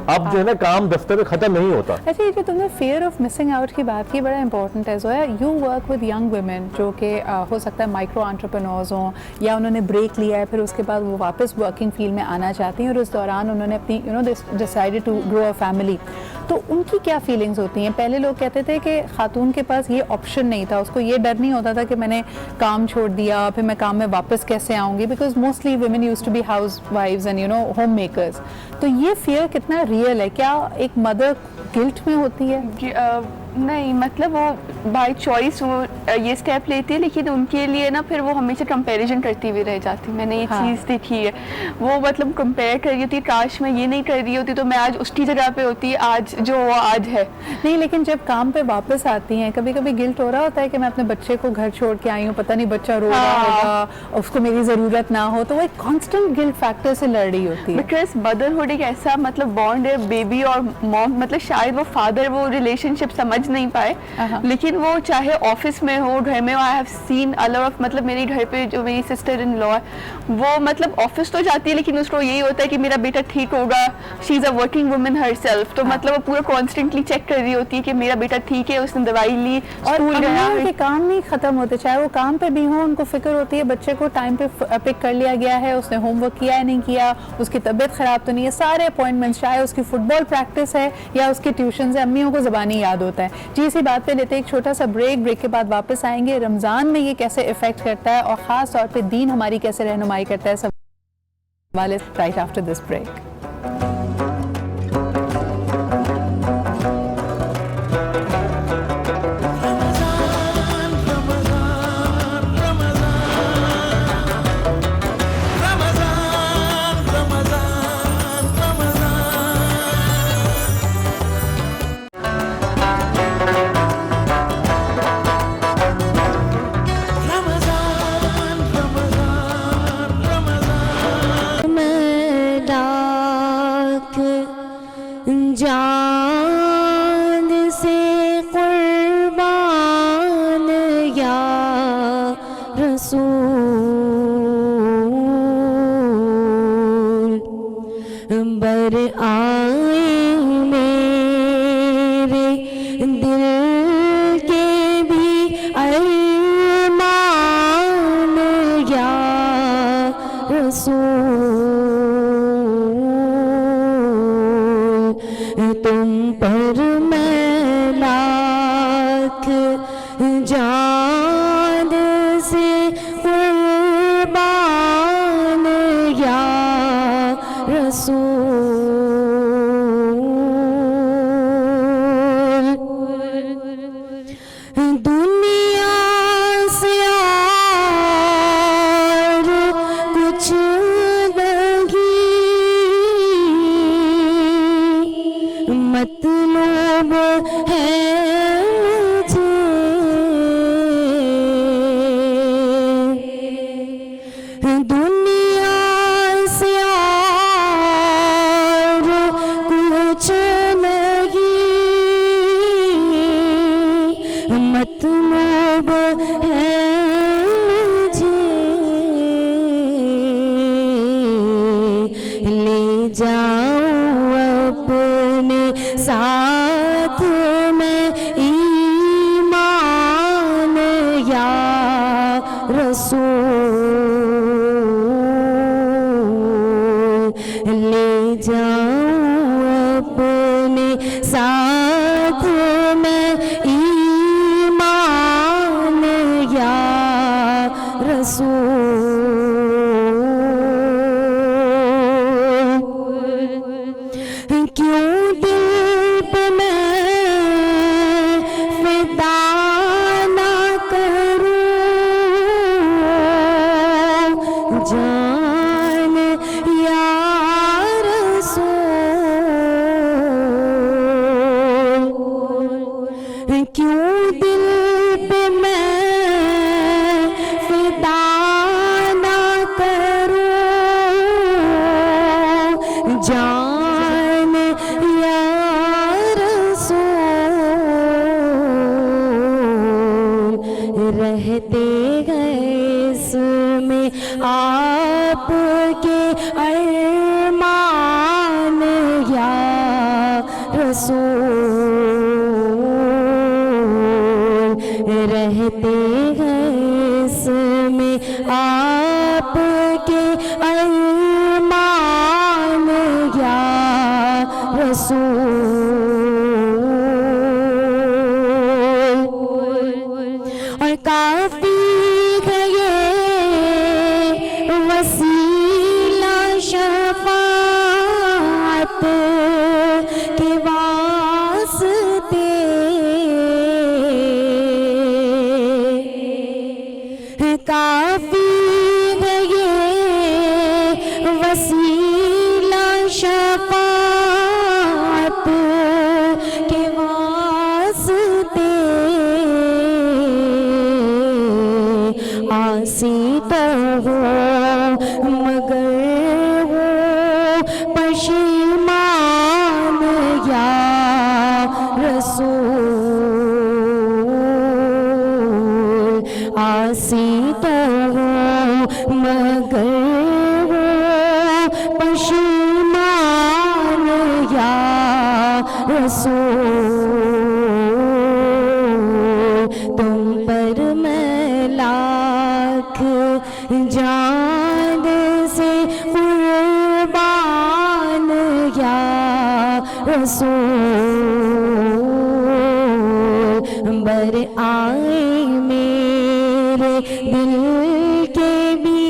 अब जो है ना काम दफ्तर में खत्म नहीं होता। अच्छा, ये जो तुमने फियर ऑफ मिसिंग आउट की बात की, बड़ा इंपॉर्टेंट है Zoya. You work with young women जो कि हो सकता है माइक्रो एंटरप्रेन्योर्स हों या उन्होंने ब्रेक लिया है, फिर उसके बाद वो वापस वर्किंग फील्ड में आना चाहती हैं और उस दौरान उन्होंने अपनी decided to grow a family. तो उनकी क्या फीलिंग्स होती हैं? पहले लोग कहते थे कि खातून के पास ये ऑप्शन नहीं था, उसको ये डर नहीं होता था कि मैंने काम छोड़ दिया, फिर मैं काम में वापस कैसे आऊँगी, because mostly women used to be housewives and homemakers. तो ये फियर कितना रियल है? क्या एक मदर गिल्ट में होती है? नहीं, मतलब वो बाय चॉइस वो ये स्टेप लेती है, लेकिन उनके लिए ना फिर वो हमेशा कंपैरिजन करती हुई रह जाती। मैंने ये चीज़ देखी है, वो मतलब कंपेयर कर रही होती, काश मैं ये नहीं कर रही होती तो मैं आज उसकी जगह पे होती आज जो वो आज है। नहीं, लेकिन जब काम पे वापस आती हैं कभी कभी गिल्ट हो रहा होता है कि मैं अपने बच्चे को घर छोड़ के आई हूँ, पता नहीं बच्चा रो रहा होगा, उसको मेरी ज़रूरत ना हो, तो वो एक कॉन्स्टेंट गिल्ट फैक्टर से लड़ रही होती है। बिकॉज मदरहुड एक ऐसा मतलब बॉन्ड है बेबी और मॉम, मतलब शायद वो फादर वो रिलेशनशिप समझ नहीं पाए, लेकिन वो चाहे ऑफिस में हो, घर में हो। I have seen a lot of, मतलब मेरी घर पे जो मेरी सिस्टर इन लॉ है वो मतलब ऑफिस तो जाती है लेकिन उसको यही होता है कि मेरा बेटा ठीक होगा, she is a working woman herself, तो मतलब वो पूरा कॉन्स्टेंटली चेक कर रही होती है कि मेरा बेटा ठीक है, उसने दवाई ली, स्कूल गया। उनके काम नहीं खत्म होते, चाहे वो काम पे भी हो, उनको फिक्र होती है बच्चे को टाइम पे पिक कर लिया गया है, उसने होमवर्क किया है नहीं किया, उसकी तबीयत खराब तो नहीं है, सारे अपॉइंटमेंट्स, चाहे उसकी फुटबॉल प्रैक्टिस है या उसकी ट्यूशन है, अम्मियों को ज़बानी याद होता है। जी, इसी बात पे लेते एक छोटा सा ब्रेक के बाद वापस आएंगे। रमज़ान में ये कैसे इफेक्ट करता है और ख़ास तौर पे दीन हमारी कैसे रहनुमाई करता है, सवाल राइट आफ्टर दिस ब्रेक। जान से कुर्बान या रसूल, बर आए मेरे दिल के भी अरमान या रसूल, तुम पर मैं लाख जान से कुर्बान या रसूल, दुनिया से और कुछ मतलब है मुझे, जान या रसूल, रहते गए इसमें आपके अरमान या रसूल, रहते गए इसमें आपके अरमान या रसूल। और काफी गए वसीला शफाअत के वास्ते, काफी गए वसीला शफाअत के वास्ते, आसी तो हो मगर वो पशेमान या रसूल, आसी तो हो मगर वो पशेमान या रसूल। तुम पर मैं लाख जान से कुर्बान या रसूल, बर आए मेरे दिल के भी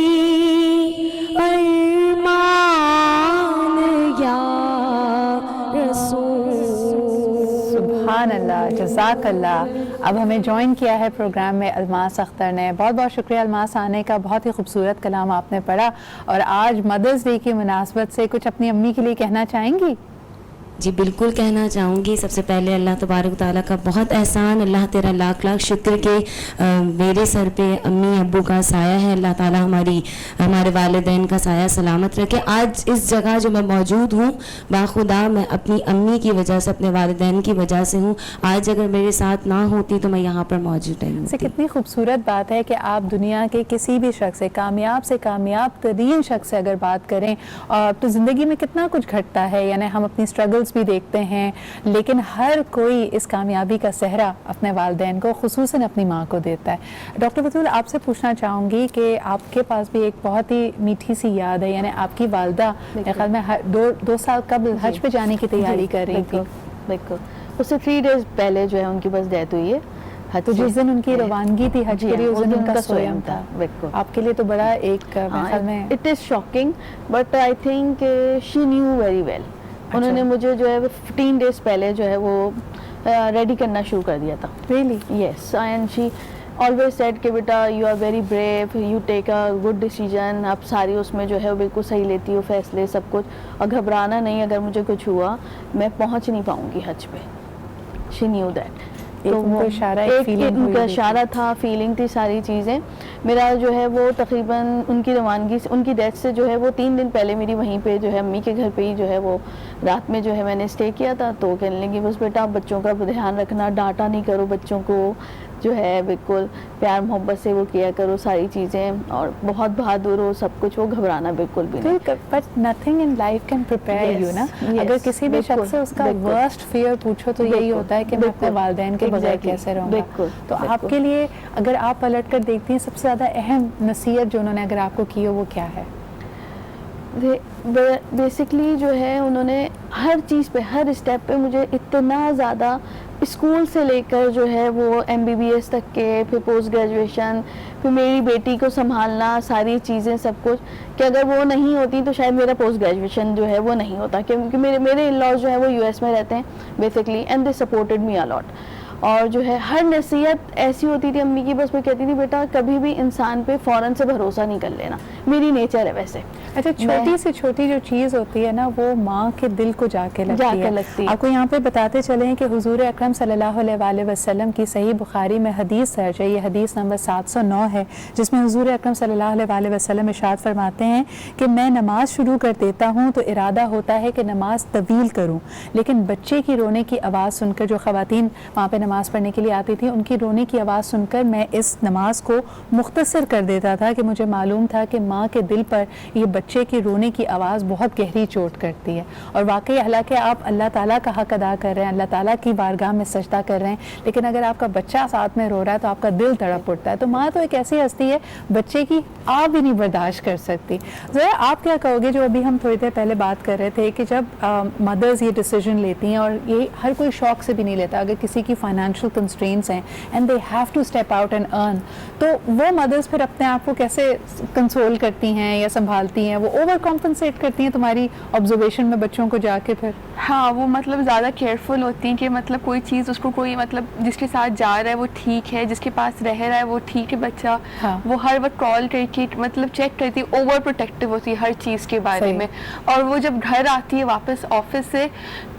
अरमान या रसूल। सुभान अल्लाह, जज़ाक अल्लाह। अब हमें ज्वाइन किया है प्रोग्राम में अलमास अख्तर ने। बहुत बहुत शुक्रिया अलमास आने का, बहुत ही खूबसूरत कलाम आपने पढ़ा। और आज मदर्स डे की मुनासबत से कुछ अपनी अम्मी के लिए कहना चाहेंगी? जी बिल्कुल कहना चाहूँगी। सबसे पहले अल्लाह तबारक ताला का बहुत एहसान, अल्लाह तेरा लाख लाख शुक्र के मेरे सर पे अम्मी अब्बू का साया है। अल्लाह ताला हमारे वालिदैन का साया सलामत रखे। आज इस जगह जो मैं मौजूद हूँ, बाखुदा मैं अपनी अम्मी की वजह से, अपने वालिदैन की वजह से हूँ। आज अगर मेरे साथ ना होती तो मैं यहाँ पर मौजूद नहीं होती। कितनी खूबसूरत बात है कि आप दुनिया के किसी भी शख्स से कामयाब तरीन शख्स से अगर बात करें, तो ज़िंदगी में कितना कुछ घटता है, यानी हम अपनी स्ट्रगल्स भी देखते हैं, लेकिन हर कोई इस कामयाबी का सहरा अपने वालिदैन को, खुसूसन अपनी माँ को देता है। डॉक्टर बतूल, आपसे पूछना चाहूँगी कि आपके पास भी एक बहुत ही मीठी सी याद है, यानी आपकी वालदा मेरे ख्याल में दो साल कबल हज पे जाने की तैयारी कर रही थी। बिल्कुल, उससे 3 डेज़ पहले जो है उनकी बस डेथ हुई है। तो जिस दिन उनकी रवानगी थी हज के लिए, उस दिन उनका सोयम था। बिल्कुल, आपके लिए तो बड़ा एक ख्याल में it is shocking, but I think she knew very well. उन्होंने मुझे जो है 15 डेज पहले जो है वो रेडी करना शुरू कर दिया था। Really? Yes, and she always said कि बेटा you are very brave, you take a good decision, आप सारी उसमें जो है वो बिल्कुल सही लेती हो फैसले सब कुछ, और घबराना नहीं, अगर मुझे कुछ हुआ मैं पहुंच नहीं पाऊंगी हज पे। She knew that. तो वो इशारा, एक उनका इशारा था, फीलिंग थी, सारी चीज़ें। मेरा जो है वो तकरीबन उनकी रवानगी से, उनकी डेथ से जो है वो 3 दिन पहले मेरी वहीं पे जो है अम्मी के घर पे ही जो है वो रात में जो है मैंने स्टे किया था। तो कहने लगी बस बेटा आप बच्चों का ध्यान रखना, डांटा नहीं करो बच्चों को, जो है बिल्कुल प्यार मोहब्बत से वो किया करो सारी चीज़ें, और बहुत बहादुर हो सब कुछ, वो घबराना बिल्कुल भी नहीं। But nothing in life can prepare you ना। अगर किसी भी शख्स से उसका वर्स्ट फियर पूछो तो यही होता है कि मैं अपने वालिदैन के बगैर कैसे रहूँगा। तो आपके लिए अगर आप पलट कर देखती हैं, सबसे ज़्यादा अहम नसीहत जो उन्होंने अगर आपको की हो वो क्या है? बेसिकली जो है उन्होंने हर चीज़ पे, हर स्टेप पे मुझे इतना ज़्यादा, स्कूल से लेकर जो है वो MBBS तक के, फिर पोस्ट ग्रेजुएशन, फिर मेरी बेटी को संभालना, सारी चीज़ें सब कुछ, कि अगर वो नहीं होती तो शायद मेरा पोस्ट ग्रेजुएशन जो है वो नहीं होता, क्योंकि मेरे इन लॉज जो है वो US में रहते हैं basically, and they supported me a lot. और जो है हर नसीहत ऐसी होती थी अम्मी की, बस मैं कहती थी बेटा कभी भी इंसान पे फ़ौरन से भरोसा नहीं कर लेना, मेरी नेचर है वैसे। अच्छा, छोटी से छोटी जो चीज़ होती है ना वो माँ के दिल को जाके लगती है। आपको यहाँ पे बताते चलें कि हुजूर अकरम सल्लल्लाहु अलैहि वसल्लम की सही बुखारी में हदीस दर्ज है, ये हदीस नंबर 709 है, जिसमें हुजूर अकरम सल्लल्लाहु अलैहि वसल्लम इरशाद फरमाते हैं कि मैं नमाज शुरू कर देता हूँ तो इरादा होता है कि नमाज तवील करूँ, लेकिन बच्चे की रोने की आवाज़ सुनकर, जो ख़वातीन वहाँ पे नमाज पढ़ने के लिए आती थी, उनकी रोने की आवाज़ सुनकर मैं इस नमाज को मुख्तसर कर देता था कि मुझे मालूम था कि माँ के दिल पर ये बच्चे की रोने की आवाज़ बहुत गहरी चोट करती है। और वाकई हालांकि आप अल्लाह ताला का हक अदा कर रहे हैं, अल्लाह ताला की बारगाह में सजदा कर रहे हैं, लेकिन अगर आपका बच्चा साथ में रो रहा है तो आपका दिल तड़प उठता है। तो माँ तो एक ऐसी हस्ती है बच्चे की आप भी नहीं बर्दाश्त कर सकती। ज़रा आप क्या कहोगे, जो अभी हम थोड़ी देर पहले बात कर रहे थे कि जब मदर्स ये डिसीजन लेती हैं, और ये हर कोई शौक से भी नहीं लेता, अगर किसी की फाइनेंशियल कंस्ट्रेंट्स हैं and they have to step out and earn, तो वो मदर्स फिर अपने आप को कैसे कंसोल करती हैं या संभालती हैं? वो ओवर कॉम्पनसेट करती हैं तुम्हारी ऑब्जर्वेशन में बच्चों को जाके फिर? हाँ, वो मतलब ज़्यादा केयरफुल होती हैं कि मतलब कोई चीज़ उसको, कोई मतलब जिसके साथ जा रहा है वो ठीक है, जिसके पास रह रहा है वो ठीक है बच्चा। हाँ। वो हर वक्त कॉल करके मतलब चेक करती है, ओवर प्रोटेक्टिव होती है हर चीज़ के बारे में। और वो जब घर आती है वापस ऑफिस से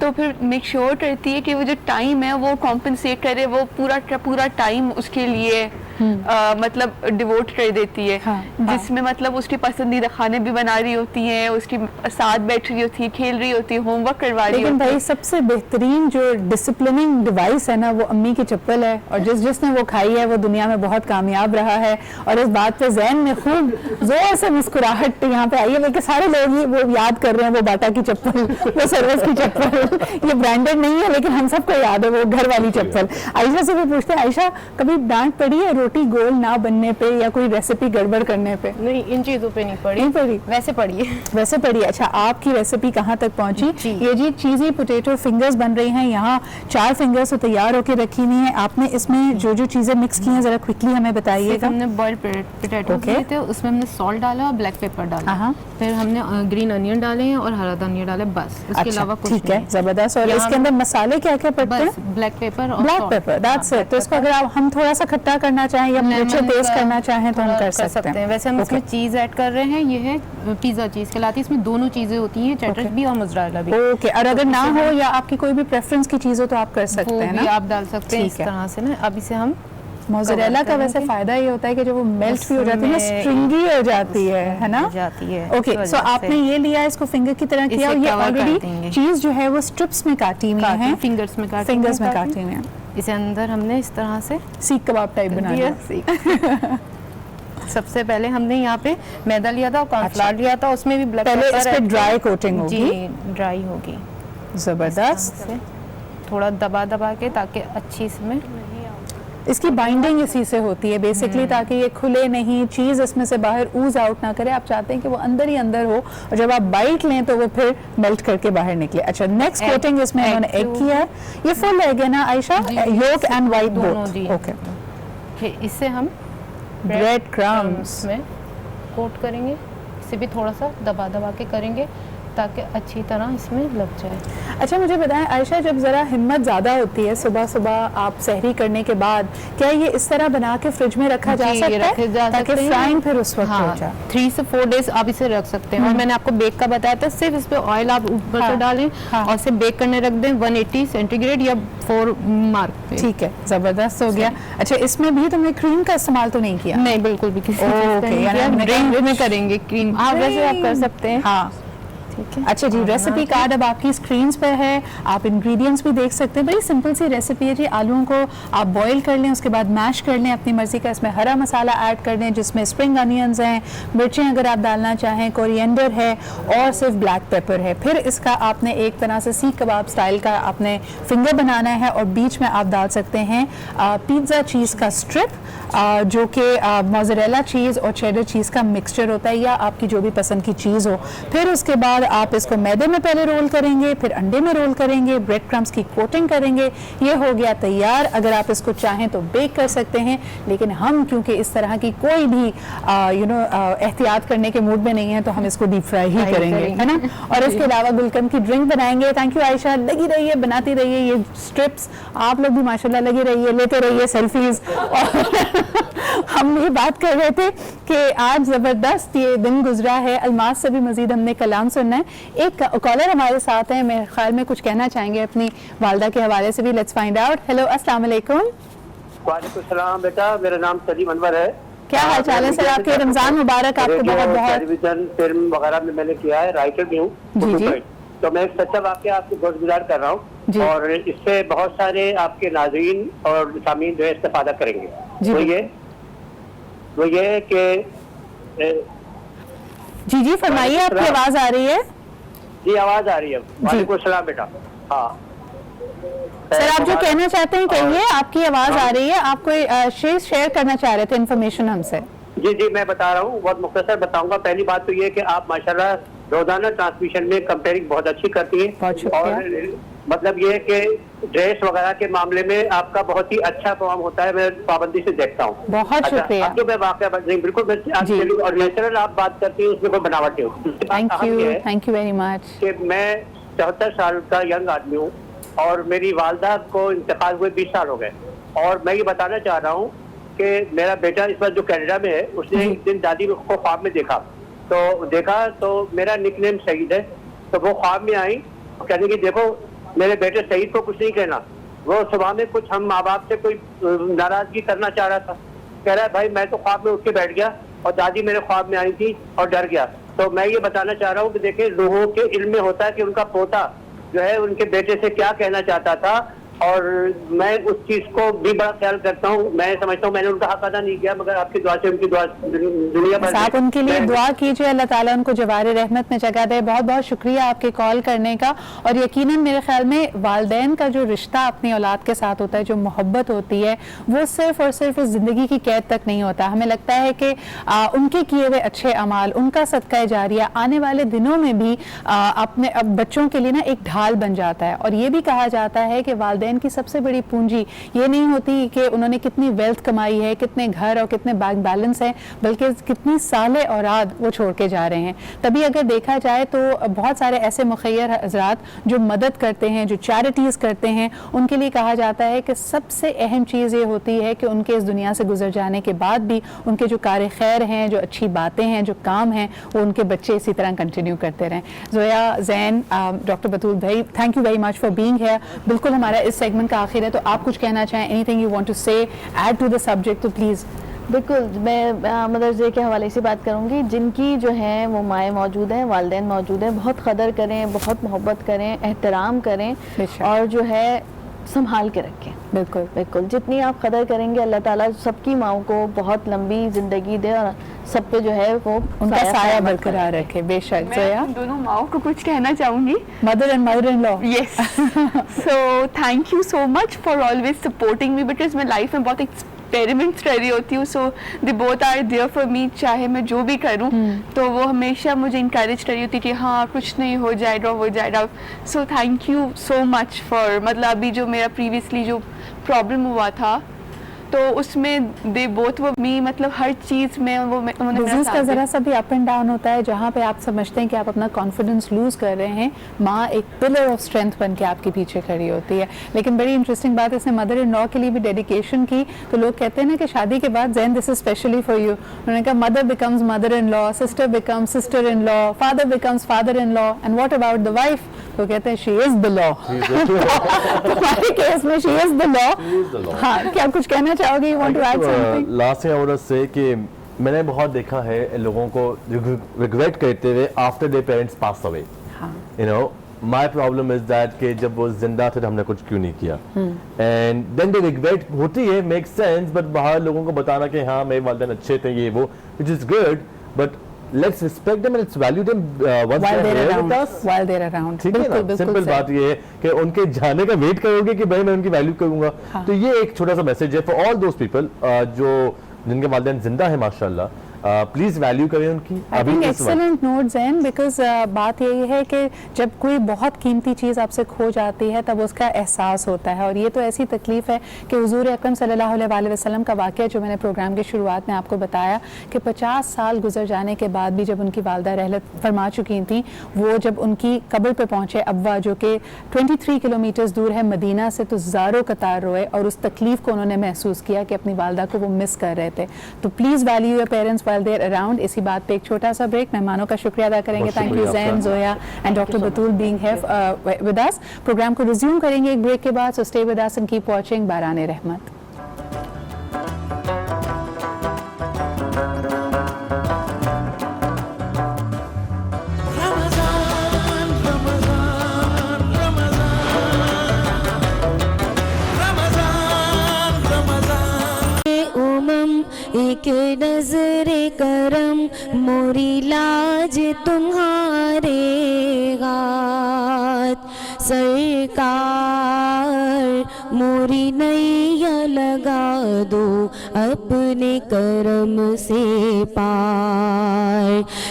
तो फिर मेक श्योर करती है कि वो जो टाइम है वो कॉम्पनसेट करे, वो पूरा टाइम उसके लिए मतलब डिवोट कर देती है। हाँ, जिसमें मतलब उसकी पसंदीदा खाने भी बना रही होती हैं, उसकी साथ बैठ रही होती है, खेल रही होती है, होमवर्क करवा रही होती है। लेकिन भाई सबसे बेहतरीन जो डिसिप्लिनिंग डिवाइस है ना वो अम्मी की चप्पल है, और जिसने वो खाई है वो दुनिया में बहुत कामयाब रहा है। और इस बात पे ज़हन में खूब जोर से मुस्कुराहट यहाँ पे आई है, बल्कि सारे लोग ही वो याद कर रहे हैं वो बाटा की चप्पल, वो सर्विस की चप्पल। ये ब्रांडेड नहीं है लेकिन हम सबको याद है वो घर वाली चप्पल। आयशा से भी पूछते हैं, आयशा कभी डांट पड़ी है रोटी गोल ना बनने पे या कोई रेसिपी गड़बड़ करने पे? नहीं, इन चीजों पे नहीं पड़ी। वैसे पड़ी है। वैसे पड़ी। अच्छा, आपकी रेसिपी कहाँ तक पहुंची? ये जी चीज़ी पोटैटो फिंगर्स बन रही हैं, यहाँ 4 फिंगर्स तो तैयार होके रखी हुई हैं। आपने इसमें जो जो चीज़ें मिक्स की हैं जरा क्विकली हमें बताइएगा। हमने बॉइल्ड पोटैटो लिए थे, उसमें हमने सॉल्ट डाला और ब्लैक पेपर डाला, फिर हमने ग्रीन अनियन डाले हैं और हरा धनिया डाले, बस उसके अलावा कुछ ठीक है, जबरदस्त। और इसके अंदर मसाले क्या क्या पड़ते हैं? ब्लैक पेपर और ब्लैक पेपर, दैट्स इट। तो इसको अगर हम थोड़ा सा खट्टा करना चाहें या मिर्च टेस्ट करना चाहें तो हम कर सकते हैं। वैसे हम इसमें चीज ऐड कर रहे हैं, ये है पिज्जा चीज कहलाती है, इसमें दोनों चीजें होती हैं, चेडर भी और मोज़रेला भी। ओके, और अगर ना हो या आपकी कोई भी प्रेफरेंस की चीज हो तो आप कर सकते हैं ना, आप डाल सकते हैं इस तरह से ना। अब इसे हम मोज़रेला का वैसे फायदा ये होता है कि जब वो मेल्ट भी हो जाती है, स्ट्रिंगी हो जाती है ना, जाती है। ओके, सो आपने ये लिया, इसको फिंगर की तरह किया, और ये ऑलरेडी चीज जो है वो स्ट्रिप्स में काटी हुई है, फिंगर्स में काटी हुई है। इसे अंदर हमने इस तरह से सीख कबाब टाइप बना दिया। सबसे पहले हमने यहाँ पे मैदा लिया था और कॉर्नफ्लावर लिया था, उसमें भी ब्लैक पेपर, इस पे ड्राई कोटिंग होगी। जी, ड्राई होगी जबरदस्त। थोड़ा दबा के ताकि अच्छी इसमें इसकी बाइंडिंग इसी से होती है बेसिकली, ताकि ये खुले नहीं, चीज़ इसमें से बाहर ऊज आउट ना करे। आप चाहते हैं कि वो अंदर ही अंदर हो और जब आप बाइट लें तो वो फिर मेल्ट करके बाहर निकले। अच्छा, नेक्स्ट कोटिंग इसमें इन्होंने एग किया है। ये फुल एग है ना आयशा? योक एंड वाइट बोथ। ओके, इससे हम ब्रेड क्रम्स में कोट करेंगे। इसे भी थोड़ा सा दबा के करेंगे ताकि अच्छी तरह इसमें लग जाए। अच्छा, मुझे बताएं आयशा, जब ज़रा हिम्मत ज़्यादा होती है सुबह सुबह आप सहरी करने के बाद, क्या ये इस तरह बना के फ्रिज में रखा जा सकता है ताकि फ्राइंग फिर उस वक्त हो जाए? 3 से 4 डेज आप इसे रख सकते हैं। और मैंने आपको बेक का बताया था, सिर्फ इस पे ऑयल आप ऊपर से डालें और इसे बेक करने रख दें 180 सेंटीग्रेड या 4 मार्क पे। ठीक है, ज़बरदस्त हो गया। अच्छा, इसमें भी तुमने क्रीम का इस्तेमाल तो नहीं किया? नहीं, बिल्कुल भी किसी में करेंगे क्रीम। हाँ, वैसे आप कर सकते हैं। हाँ, अच्छा जी, रेसिपी कार्ड अब आपकी स्क्रीन पे है, आप इंग्रेडिएंट्स भी देख सकते हैं। बड़ी सिंपल सी रेसिपी है जी। आलूओं को आप बॉईल कर लें, उसके बाद मैश कर लें अपनी मर्जी का, इसमें हरा मसाला ऐड कर दें जिसमें स्प्रिंग अनियंस हैं, मिर्चें अगर आप डालना चाहें, कोरिएंडर है और सिर्फ ब्लैक पेपर है। फिर इसका आपने एक तरह से सीख कबाब स्टाइल का आपने फिंगर बनाना है और बीच में आप डाल सकते हैं पिज़्ज़ा चीज़ का स्ट्रिप, जो कि मोज़रेला चीज़ और चेडर चीज़ का मिक्सचर होता है, या आपकी जो भी पसंद की चीज़ हो। फिर उसके बाद और आप इसको मैदे में पहले रोल करेंगे, फिर अंडे में रोल करेंगे, ब्रेड क्रम्स की कोटिंग करेंगे, ये हो गया तैयार। अगर आप इसको चाहें तो बेक कर सकते हैं, लेकिन हम क्योंकि इस तरह की कोई भी एहतियात करने के मूड में नहीं है तो हम इसको डीप फ्राई ही करेंगे, है ना। और इसके अलावा गुलकंद की ड्रिंक बनाएंगे। थैंक यू आयशा, लगी रहिए, बनाती रहिए ये स्ट्रिप्स, आप लोग भी माशाल्लाह लगी रहिए, लेते रहिए सेल्फीज। और हम ये बात कर रहे थे कि आज ज़बरदस्त ये दिन गुजरा है, अल्मास से भी मजीद हमने कलाम सुनना है। एक कॉलर हमारे साथ हैं, मेरे ख्याल में कुछ कहना चाहेंगे अपनी वालदा के हवाले से भी। Let's find out. हेलो, अस्सलाम वालेकुम। वालेकुम सलाम बेटा, मेरा नाम सलीम अनवर है। क्या हाल चाल है सर आपके? रमजान मुबारक आपको बहुत बहुत। टेलीविजन फिल्म वगैरह में मैंने किया है, राइटर भी हूँ जी जी। तो मैं एक सच्चा वाकया आपको गुज़ार कर रहा हूँ और इससे बहुत सारे आपके नाज़रीन और सामीन जो है इस्तेफादा करेंगे। वो ये कि जी जी फरमाइए, आपकी आवाज आ रही है? जी आवाज आ रही है। वालेकुम सलाम बेटा। हाँ सर, आप जो कहना चाहते हैं कहिए, आपकी आवाज आ रही है। आप कोई शेयर करना चाह रहे थे इन्फॉर्मेशन हमसे? जी जी मैं बता रहा हूँ, बहुत मुख्तसर बताऊंगा। पहली बात तो ये कि आप माशाल्लाह रोजाना ट्रांसमिशन में कंपेयरिंग बहुत अच्छी करती है और मतलब ये कि ड्रेस वगैरह के मामले में आपका बहुत ही अच्छा प्रोग्राम होता है, मैं पाबंदी से देखता हूँ। बहुत शुक्रिया। अब जो मैं वाकया बिल्कुल और नेचुरल आप बात करती हूँ, उसमें कोई बनावट नहीं होती। Thank you very much. कि मैं 74 साल का यंग आदमी हूँ और मेरी वालदा को इंतकाल हुए 20 साल हो गए और मैं ये बताना चाह रहा हूँ कि मेरा बेटा इस वक्त जो कनाडा में है, उसने एक दिन दादी को ख्वाब में देखा तो मेरा निकनेम सईद है, तो वो ख्वाब में आई कहने की देखो मेरे बेटे सईद को कुछ नहीं कहना। वो सुबह में कुछ हम माँ बाप से कोई नाराजगी करना चाह रहा था, कह रहा है भाई मैं तो ख्वाब में उठ के बैठ गया और दादी मेरे ख्वाब में आई थी और डर गया। तो मैं ये बताना चाह रहा हूँ कि देखिए लोगों के इल्म में होता है कि उनका पोता जो है उनके बेटे से क्या कहना चाहता था और मैं उस चीज को भी बड़ा ख्याल करता हूँ। मैं समझता हूँ मैंने उनका हक अदा नहीं किया, मगर आपकी दुआ से उनकी दुआ दुनिया भर आप उनके लिए दुआ कीजिए, अल्लाह ताला उनको जवारे रहमत में जगह दे। बहुत बहुत शुक्रिया आपके कॉल करने का। और यकीनन मेरे ख्याल में वालिदैन का जो रिश्ता अपनी औलाद के साथ होता है, जो मोहब्बत होती है, वो सिर्फ और सिर्फ इस ज़िंदगी की कैद तक नहीं होता। हमें लगता है कि उनके किए हुए अच्छे अमाल, उनका सदका जारिया आने वाले दिनों में भी अपने बच्चों के लिए ना एक ढाल बन जाता है। और ये भी कहा जाता है कि वालिदैन की सबसे बड़ी पूंजी ये नहीं होती कि उन्होंने कितनी वेल्थ कमाई है, कितने घर और कितने बैंक बैलेंस हैं, बल्कि कितनी साले औलाद वो छोड़ के जा रहे हैं। तभी अगर देखा जाए तो बहुत सारे ऐसे मुखय्यर हजरात जो मदद करते हैं, जो चैरिटीज़ करते हैं, उनके लिए कहा जाता है कि सबसे अहम चीज़ ये होती है कि उनके इस दुनिया से गुजर जाने के बाद भी उनके जो कार खैर हैं, जो अच्छी बातें हैं, जो काम हैं, वो उनके बच्चे इसी तरह कंटिन्यू करते रहें। जोया, जैन, डॉक्टर बतूल भाई, thank you very much for being here. बिल्कुल हमारा इस सेगमेंट का आखिर है, तो आप कुछ कहना चाहें, एनीथिंग यू वांट टू से ऐड टू द सब्जेक्ट, तो प्लीज़। बिल्कुल, मैं मदर्स डे के हवाले से बात करूंगी। जिनकी जो है वो माएँ मौजूद हैं, वालिदैन मौजूद हैं, बहुत कदर करें, बहुत मोहब्बत करें, एहतराम करें और जो है संभाल के रखें। बिल्कुल बिल्कुल, जितनी आप कदर करेंगे अल्लाह ताला सबकी माओं को बहुत लंबी ज़िंदगी दे और सब पे जो है वो उनका साया बरकरार रखे। बेशक। जोया, दोनों माओं को कुछ कहना चाहूंगी, mother and mother in law. Yes, so thank you so much for always supporting me, because मैं लाइफ में बहुत एक्सपेरिमेंट्स कर रही होती हूँ। So they both are there for me, चाहे मैं जो भी करूँ तो वो हमेशा मुझे इंकरेज कर रही होती कि हाँ कुछ नहीं, हो जाएगा। सो thank you so much for, मतलब अभी जो मेरा प्रीवियसली जो प्रॉब्लम हुआ था तो उसमें दे बोथ वो मी, मतलब हर चीज़ में वो बिजनेस का ज़रा सा भी अप एंड डाउन होता है, जहाँ पे आप समझते हैं कि आप अपना कॉन्फिडेंस लूज़ कर रहे हैं, माँ एक पिलर ऑफ स्ट्रेंथ बन के आपके पीछे खड़ी होती है। लेकिन बड़ी इंटरेस्टिंग बात, इसने मदर इन लॉ के लिए भी डेडिकेशन की। तो लोग कहते हैं ना कि शादी के बाद Jain this is specially for you, उन्होंने कहा mother becomes mother in law, sister becomes sister in law, father becomes father in law, and what about the wife? तो कहते हैं शी इज द लॉ। तुम्हारे केस में शी इज द लॉ। हाँ, क्या कुछ कहना चाहोगे? You want to add something? Last thing I want to say कि मैंने बहुत देखा है लोगों को रिग्रेट करते हुए after their parents pass away. You know, my problem is that कि जब वो जिंदा थे तो हमने कुछ क्यों नहीं किया, एंड देन द रिग्रेट होती है, मेक सेंस, बट बाहर लोगों को बताना कि हाँ मेरे वालिदैन अच्छे थे, ये वो, which is good, but let's respect them and let's value them once while they're around with us. While they're around. ठीक है ना, सिंपल बात ये है कि उनके जाने का वेट करोगे कि भाई मैं उनकी वैल्यू करूंगा। तो ये एक छोटा सा मैसेज है फॉर ऑल दोज पीपल जो जिनके वालिदैन जिंदा है माशाल्लाह, प्लीज वैल्यू करें उनकी। I think excellent note Zain, because बात यही है कि जब कोई बहुत कीमती चीज़ आपसे खो जाती है तब उसका एहसास होता है, और ये तो ऐसी तकलीफ़ है कि हुजूर अकरम सल्लल्लाहु अलैहि वसल्लम का वाक़या जो मैंने प्रोग्राम की शुरुआत में आपको बताया कि 50 साल गुजर जाने के बाद भी जब उनकी वालदा रहलत फरमा चुकी थी, वो जब उनकी कब्र पे पहुँचे अब्वा जो कि 23 किलोमीटर्स दूर है मदीना से, तो ज़ारो कतार रोए और उस तकलीफ़ को उन्होंने महसूस किया कि अपनी वालदा को वो मिस कर रहे थे। तो please value your parents while they are around. इसी बात पे एक छोटा सा ब्रेक, मेहमानों का शुक्रिया अदा करेंगे। Thank you Zain, Zoya and doctor Batool being here with us. Program को रिज्यूम करेंगे एक ब्रेक के बाद, so stay with us and keep watching Barane Rehmat. एक नजरे करम मोरी लाज तुम्हारे हाथ, सरकार मोरी नैया लगा दो अपने करम से पार।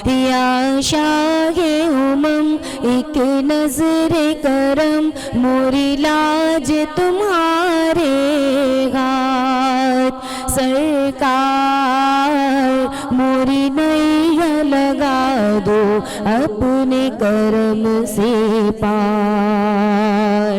या शाहे उमम एक नजरे करम मोरी लाज तुम्हारे हाथ, सरकार मोरी नैया लगा दो अपने करम से पार।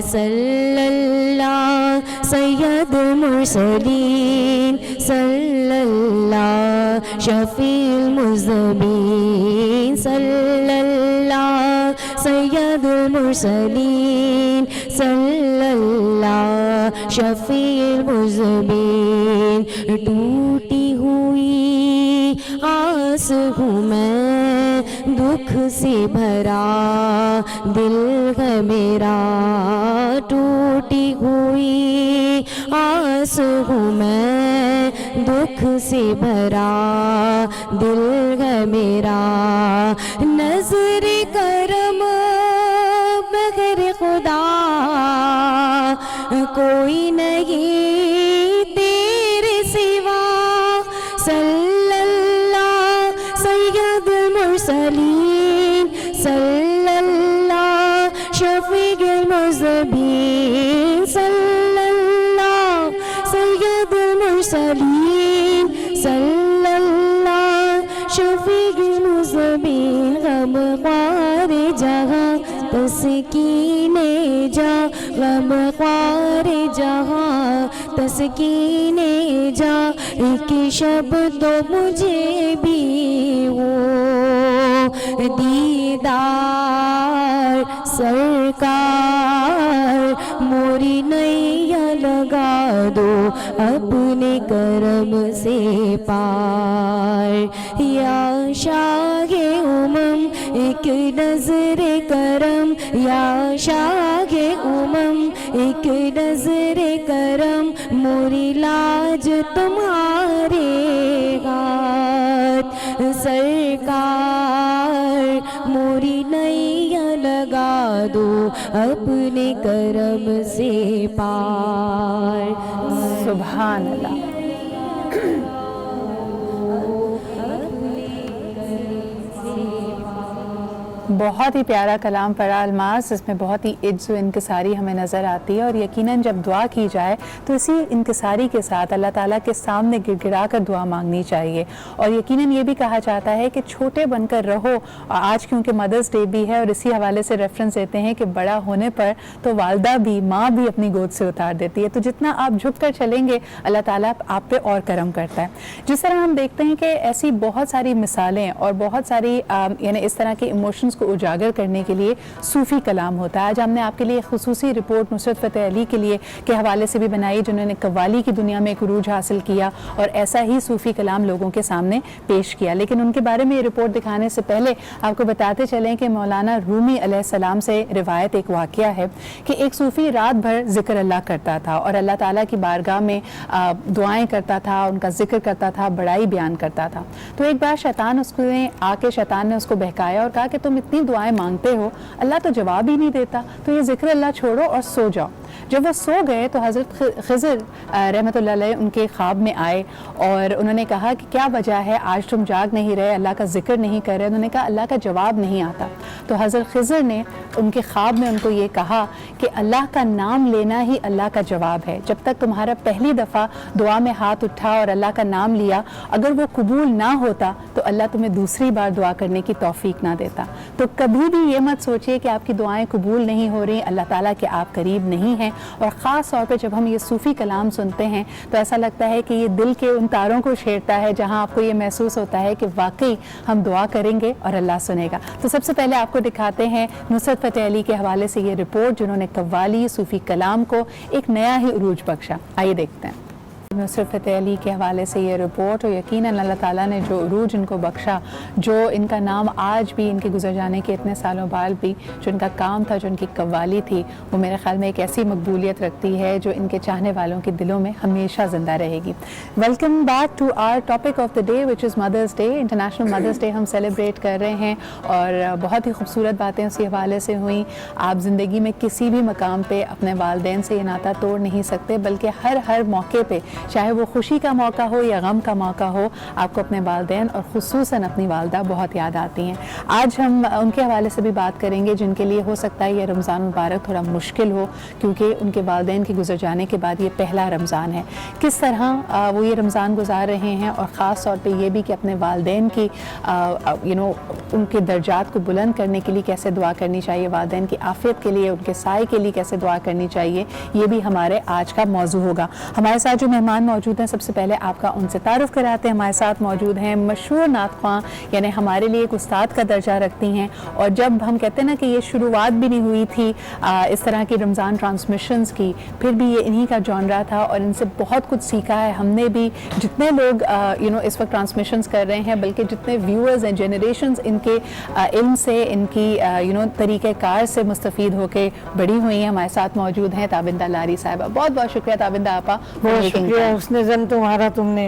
सल्लल्लाहु सैयद मुरसलीन सल्लल्लाहु शफील मुज़्ज़बीन, सल्लल्लाहु सैयद मुरसलीन सल्लल्लाहु शफील मुज़्ज़बीन। टूटी हुई आस हूँ मैं, दुख से भरा दिल है मेरा, टूटी हुई आस हूँ मैं, दुख से भरा दिल है मेरा। नजर करम बगैर खुदा कोई नहीं तेरे सिवा, सल्लल्लाहु सैयद मुरसलीन सल्लल्लाहु शफीक मुज़्ज़बीन, सल्लल्लाहु सैयद मुरसलीन सल्लल्लाहु शफीक मुज़्ज़बीन। गम ख्वारे जहाँ तस्कीने जा, गम ख्वारे जहाँ तस्कीने जा, एक शब तो मुझे भी वो दीदार सरकार मोरी नैया लगा दो अपने करम से पार। या शाहे उमम एक नजरे करम, या शाहे उमम एक नजरे करम मोरी लाज तुम्हारे हाथ, सरकार मोरी नैया लगा दो अपने करम से पार। सुभान अल्लाह। बहुत ही प्यारा कलाम पढ़ा अलमास, इसमें बहुत ही इज्ज़ व इनकिसारी हमें नज़र आती है, और यकीनन जब दुआ की जाए तो इसी इनकिसारी के साथ अल्लाह ताला के सामने गिड़गिड़ा कर दुआ मांगनी चाहिए। और यकीनन ये भी कहा जाता है कि छोटे बनकर रहो, और आज क्योंकि मदर्स डे भी है और इसी हवाले से रेफरेंस देते हैं कि बड़ा होने पर तो वालदा भी, माँ भी अपनी गोद से उतार देती है। तो जितना आप झुक कर चलेंगे अल्लाह ताला आप पे और करम करता है। जिस तरह हम देखते हैं कि ऐसी बहुत सारी मिसालें और बहुत सारी यानी इस तरह के इमोशंस को उजागर करने के लिए सूफ़ी कलाम होता है। आज हमने आपके लिए खुसूसी रिपोर्ट नुसरत फ़तेह अली के लिए के हवाले से भी बनाई, जिन्होंने कव्वाली की दुनिया में एक उरूज हासिल किया और ऐसा ही सूफ़ी कलाम लोगों के सामने पेश किया। लेकिन उनके बारे में ये रिपोर्ट दिखाने से पहले आपको बताते चलें कि मौलाना रूमी अलैहिस्सलाम से रिवायत एक वाक़या है कि एक सूफ़ी रात भर ज़िक्र अल्लाह करता था और अल्लाह ताला की बारगाह में दुआएँ करता था, उनका ज़िक्र करता था, बड़ाई बयान करता था। तो एक बार शैतान ने उसको बहकाया और कहा कि तुम इतनी दुआएं मांगते हो, अल्लाह तो जवाब ही नहीं देता, तो ये जिक्र अल्लाह छोड़ो और सो जाओ। जब वो सो गए तो हज़रत खिज़र रहमतुल्लाह अलैह उनके ख्वाब में आए और उन्होंने कहा कि क्या वजह है, आज तुम जाग नहीं रहे, अल्लाह का जिक्र नहीं कर रहे। उन्होंने कहा अल्लाह का जवाब नहीं आता। तो हज़रत खिज़र ने उनके ख्वाब में उनको ये कहा कि अल्लाह का नाम लेना ही अल्लाह का जवाब है। जब तक तुम्हारा पहली दफ़ा दुआ में हाथ उठा और अल्लाह का नाम लिया, अगर वो कबूल ना होता तो अल्लाह तुम्हें दूसरी बार दुआ करने की तौफीक ना देता। तो कभी भी ये मत सोचिए कि आपकी दुआएं कबूल नहीं हो रही, अल्लाह ताला के आप करीब नहीं हैं। और ख़ास तौर पे जब हम ये सूफ़ी कलाम सुनते हैं तो ऐसा लगता है कि ये दिल के उन तारों को छेड़ता है जहाँ आपको ये महसूस होता है कि वाकई हम दुआ करेंगे और अल्लाह सुनेगा। तो सबसे पहले आपको दिखाते हैं नुसरत फ़तेह अली के हवाले से ये रिपोर्ट जिन्होंने कव्वाली सूफ़ी कलाम को एक नया ही उरूज बख्शा। आइए देखते हैं नुसरत फ़तेह अली के हवाले से ये रिपोर्ट। और यकीनन अल्लाह ताला ने जो उरूज इनको बख्शा, जो इनका नाम आज भी इनके गुजर जाने के इतने सालों बाद भी जो इनका काम था, जो इनकी कव्वाली थी, वो मेरे ख़्याल में एक ऐसी मकबूलियत रखती है जो इनके चाहने वालों के दिलों में हमेशा ज़िंदा रहेगी। Welcome back to our topic of the day which is Mother's Day. International mother's Day हम सेलिब्रेट कर रहे हैं और बहुत ही खूबसूरत बातें उसी हवाले से हुई। आप ज़िंदगी में किसी भी मकाम पर अपने वालिदैन से ये नाता तोड़ नहीं सकते, बल्कि हर मौके पर, चाहे वो खुशी का मौका हो या गम का मौका हो, आपको अपने वालिदैन और ख़ुसूसन अपनी वालदा बहुत याद आती हैं। आज हम उनके हवाले से भी बात करेंगे जिनके लिए हो सकता है ये रमज़ान मुबारक थोड़ा मुश्किल हो, क्योंकि उनके वालिदैन के गुजर जाने के बाद ये पहला रमज़ान है। किस तरह वो ये रमज़ान गुजार रहे हैं और ख़ास तौर पे ये भी कि अपने वालिदैन की उनके दर्जात को बुलंद करने के लिए कैसे दुआ करनी चाहिए, वालिदैन की आफ़ियत के लिए, उनके साए के लिए कैसे दुआ करनी चाहिए, ये भी हमारे आज का मौजू होगा। हमारे साथ जो मेहमान मौजूद हैं, सबसे पहले आपका उनसे तारुफ कराते हैं। हमारे साथ मौजूद हैं मशहूर नात ख्वां, यानी हमारे लिए एक उस्ताद का दर्जा रखती हैं। और जब हम कहते हैं ना कि ये शुरुआत भी नहीं हुई थी इस तरह की रमज़ान ट्रांसमिशंस की, फिर भी ये इन्हीं का जॉनरा था और इनसे बहुत कुछ सीखा है हमने भी। जितने लोग इस वक्त ट्रांसमिशंस कर रहे हैं, बल्कि जितने व्यूअर्स हैं, जनरेशंस इनके इल्म से, इनकी तरीक़ेकार से मुस्तफ़ीद होकर बड़ी हुई हैं। हमारे साथ मौजूद हैं ताबिंदा लारी साहिबा। बहुत बहुत शुक्रिया ताबिंदा आपा। बहुत शुक्रिया उसने जन तुम्हारा, तुमने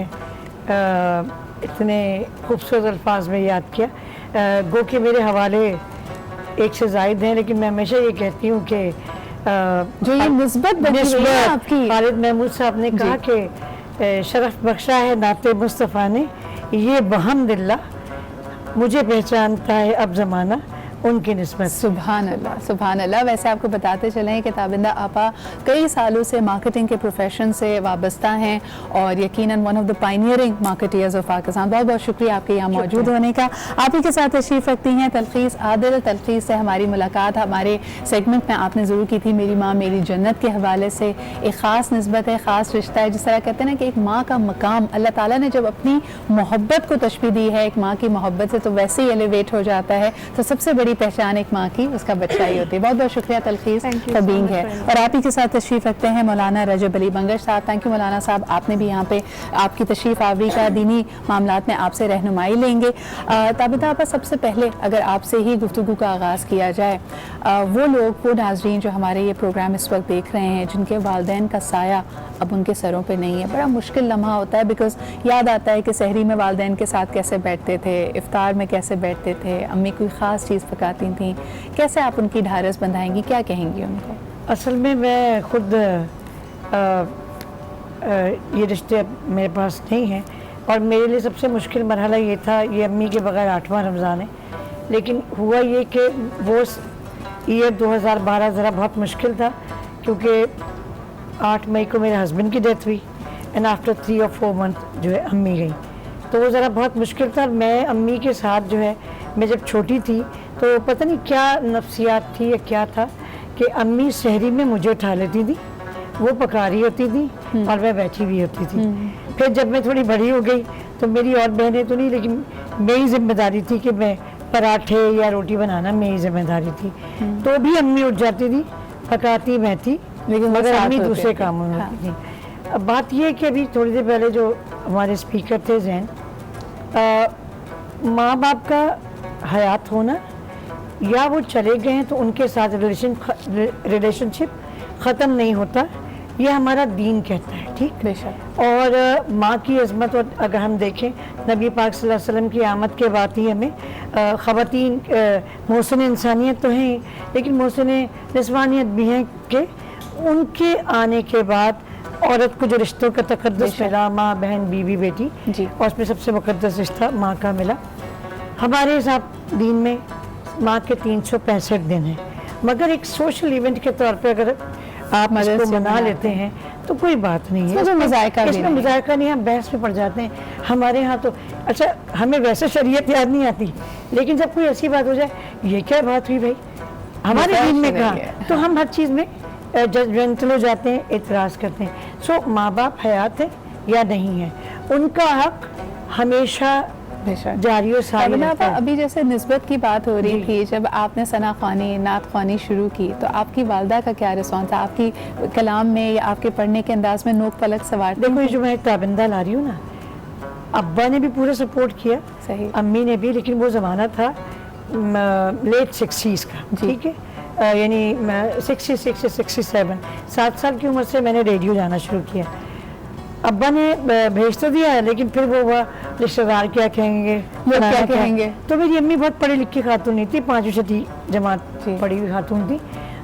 इतने खूबसूरत अल्फाज में याद किया। गो के मेरे हवाले एक से ज़ायद हैं, लेकिन मैं हमेशा ये कहती हूँ कि जो ये निस्बत आपकी खालिद महमूद साहब ने कहा कि शरफ बख्शा है नाते मुस्तफ़ा ने, ये बहम्दिल्ला मुझे पहचानता है अब ज़माना उनकी निस्बत। सुभान अल्लाह, सुभान अल्लाह। वैसे आपको बताते चलें कि ताबिंदा आपा कई सालों से मार्केटिंग के प्रोफेशन से वाबस्ता हैं और यकीनन one of the pioneering marketeers of Pakistan. बहुत बहुत शुक्रिया आपके यहाँ मौजूद होने का। आप ही के साथ तशरीफ़ रखती हैं तलखीस आदिल। तलखीस से हमारी मुलाकात हमारे सेगमेंट में आपने ज़रूर की थी, मेरी माँ मेरी जन्नत के हवाले से। एक ख़ास निस्बत है, ख़ास रिश्ता है। जिस तरह कहते हैं ना कि एक माँ का मकाम अल्लाह ताला ने जब अपनी मोहब्बत को तशबीह दी है, एक माँ की मोहब्बत से, तो वैसे ही एलिवेट हो जाता है। तो सबसे बड़ी पहचान एक माँ की उसका बच्चा ही होती है। बहुत बहुत शुक्रिया तलखीस फॉर बीइंग है। और आप ही के साथ तशरीफ़ रखते हैं मौलाना रजब अली बंगश साहब। थैंक यू मौलाना साहब, आपने भी यहाँ पे आपकी तशरीफ़ आवरी का दीनी मामलात में आपसे रहनुमाई लेंगे। ताबिदा आपा, सबसे पहले अगर आपसे ही गुफ्तगू का आगाज़ किया जाए, वो लोग, वो नाज़रीन जो हमारे ये प्रोग्राम इस वक्त देख रहे हैं, जिनके वालिदैन का साया अब उनके सरों पे नहीं है, बड़ा मुश्किल लम्हा होता है। बिकॉज़ याद आता है कि सहरी में वालिदैन के साथ कैसे बैठते थे, इफ्तार में कैसे बैठते थे, अम्मी कोई ख़ास चीज़ पकाती थी। कैसे आप उनकी ढारस बंधाएंगी, क्या कहेंगी उनको? असल में मैं खुद ये रिश्ते मेरे पास नहीं हैं और मेरे लिए सबसे मुश्किल मरहला ये था, ये अम्मी के बगैर 8वां रमज़ान है। लेकिन हुआ ये कि वो ईयर 2012 ज़रा बहुत मुश्किल था, क्योंकि 8 मई को मेरे हस्बैंड की डेथ हुई एंड आफ्टर 3 और 4 मंथ जो है अम्मी गई। तो वो ज़रा बहुत मुश्किल था। मैं अम्मी के साथ जो है, मैं जब छोटी थी तो पता नहीं क्या नफ्सियात थी या क्या था कि अम्मी सहरी में मुझे उठा लेती थी, वो पका रही होती थी और मैं बैठी हुई होती थी। फिर जब मैं थोड़ी बड़ी हो गई तो मेरी और बहनें तो नहीं, लेकिन मेरी जिम्मेदारी थी कि मैं पराठे या रोटी बनाना मेरी जिम्मेदारी थी। तो भी अम्मी उठ जाती थी, पकाती मैं थी, लेकिन मगर अम्मी दूसरे कामों में होती थी। अब बात यह है कि अभी थोड़ी देर पहले जो हमारे स्पीकर थे जैन, माँ बाप का हयात होना या वो चले गए हैं तो उनके साथ रिलेशनशिप ख़त्म नहीं होता, ये हमारा दीन कहता है। ठीक, बेशक। और माँ की अज़मत, और अगर हम देखें नबी पाक सल्लल्लाहु अलैहि वसल्लम की आमद के बाद ही हमें ख़वातीन मोहसिन इंसानियत तो हैं, लेकिन मोहसिन निस्वानियत भी हैं कि उनके आने के बाद औरत को जो रिश्तों का तकद्दुस मिला, माँ बहन बीवी बेटी, और उसमें सबसे मुकद्दस रिश्ता माँ का मिला। हमारे हिसाब दीन में माँ के 365 दिन हैं, मगर एक सोशल इवेंट के तौर पे अगर आप इसको मना लेते हैं तो कोई बात नहीं है, इसमें मजायका नहीं, हम बहस में पड़ जाते हैं। हमारे यहाँ तो अच्छा, हमें वैसे शरीयत याद नहीं आती, लेकिन जब कोई ऐसी बात हो जाए, ये क्या बात हुई भाई, हमारे दीन में कहा, तो हम हर चीज़ में जजमेंटल हो जाते हैं, एतराज़ करते हैं। सो माँ बाप हयात है या नहीं है, उनका हक हमेशा जारी और सारी रहता है। अभी जैसे निस्बत की बात हो रही थी, जब आपने सना ख़्वानी, नात ख़्वानी शुरू की तो आपकी वालदा का क्या रिस्पॉन्स था? आपकी कलाम में या आपके पढ़ने के अंदाज में नोक पलक सवार? देखो, ये जो मैं ताबिंदा ला रही हूँ ना, अब्बा ने भी पूरा सपोर्ट किया, सही, अम्मी ने भी, लेकिन वो ज़माना था लेट 60s का, ठीक है, यानी 66 से 67, 7 साल की उम्र से मैंने रेडियो जाना शुरू किया। अब्बा ने भेज तो दिया है, लेकिन फिर वो रिश्तेदार क्या कहेंगे, क्या कहेंगे। तो मेरी अम्मी बहुत पढ़ी लिखी खातून नहीं थी, 5वीं 6वीं जमात पढ़ी हुई खातून थी,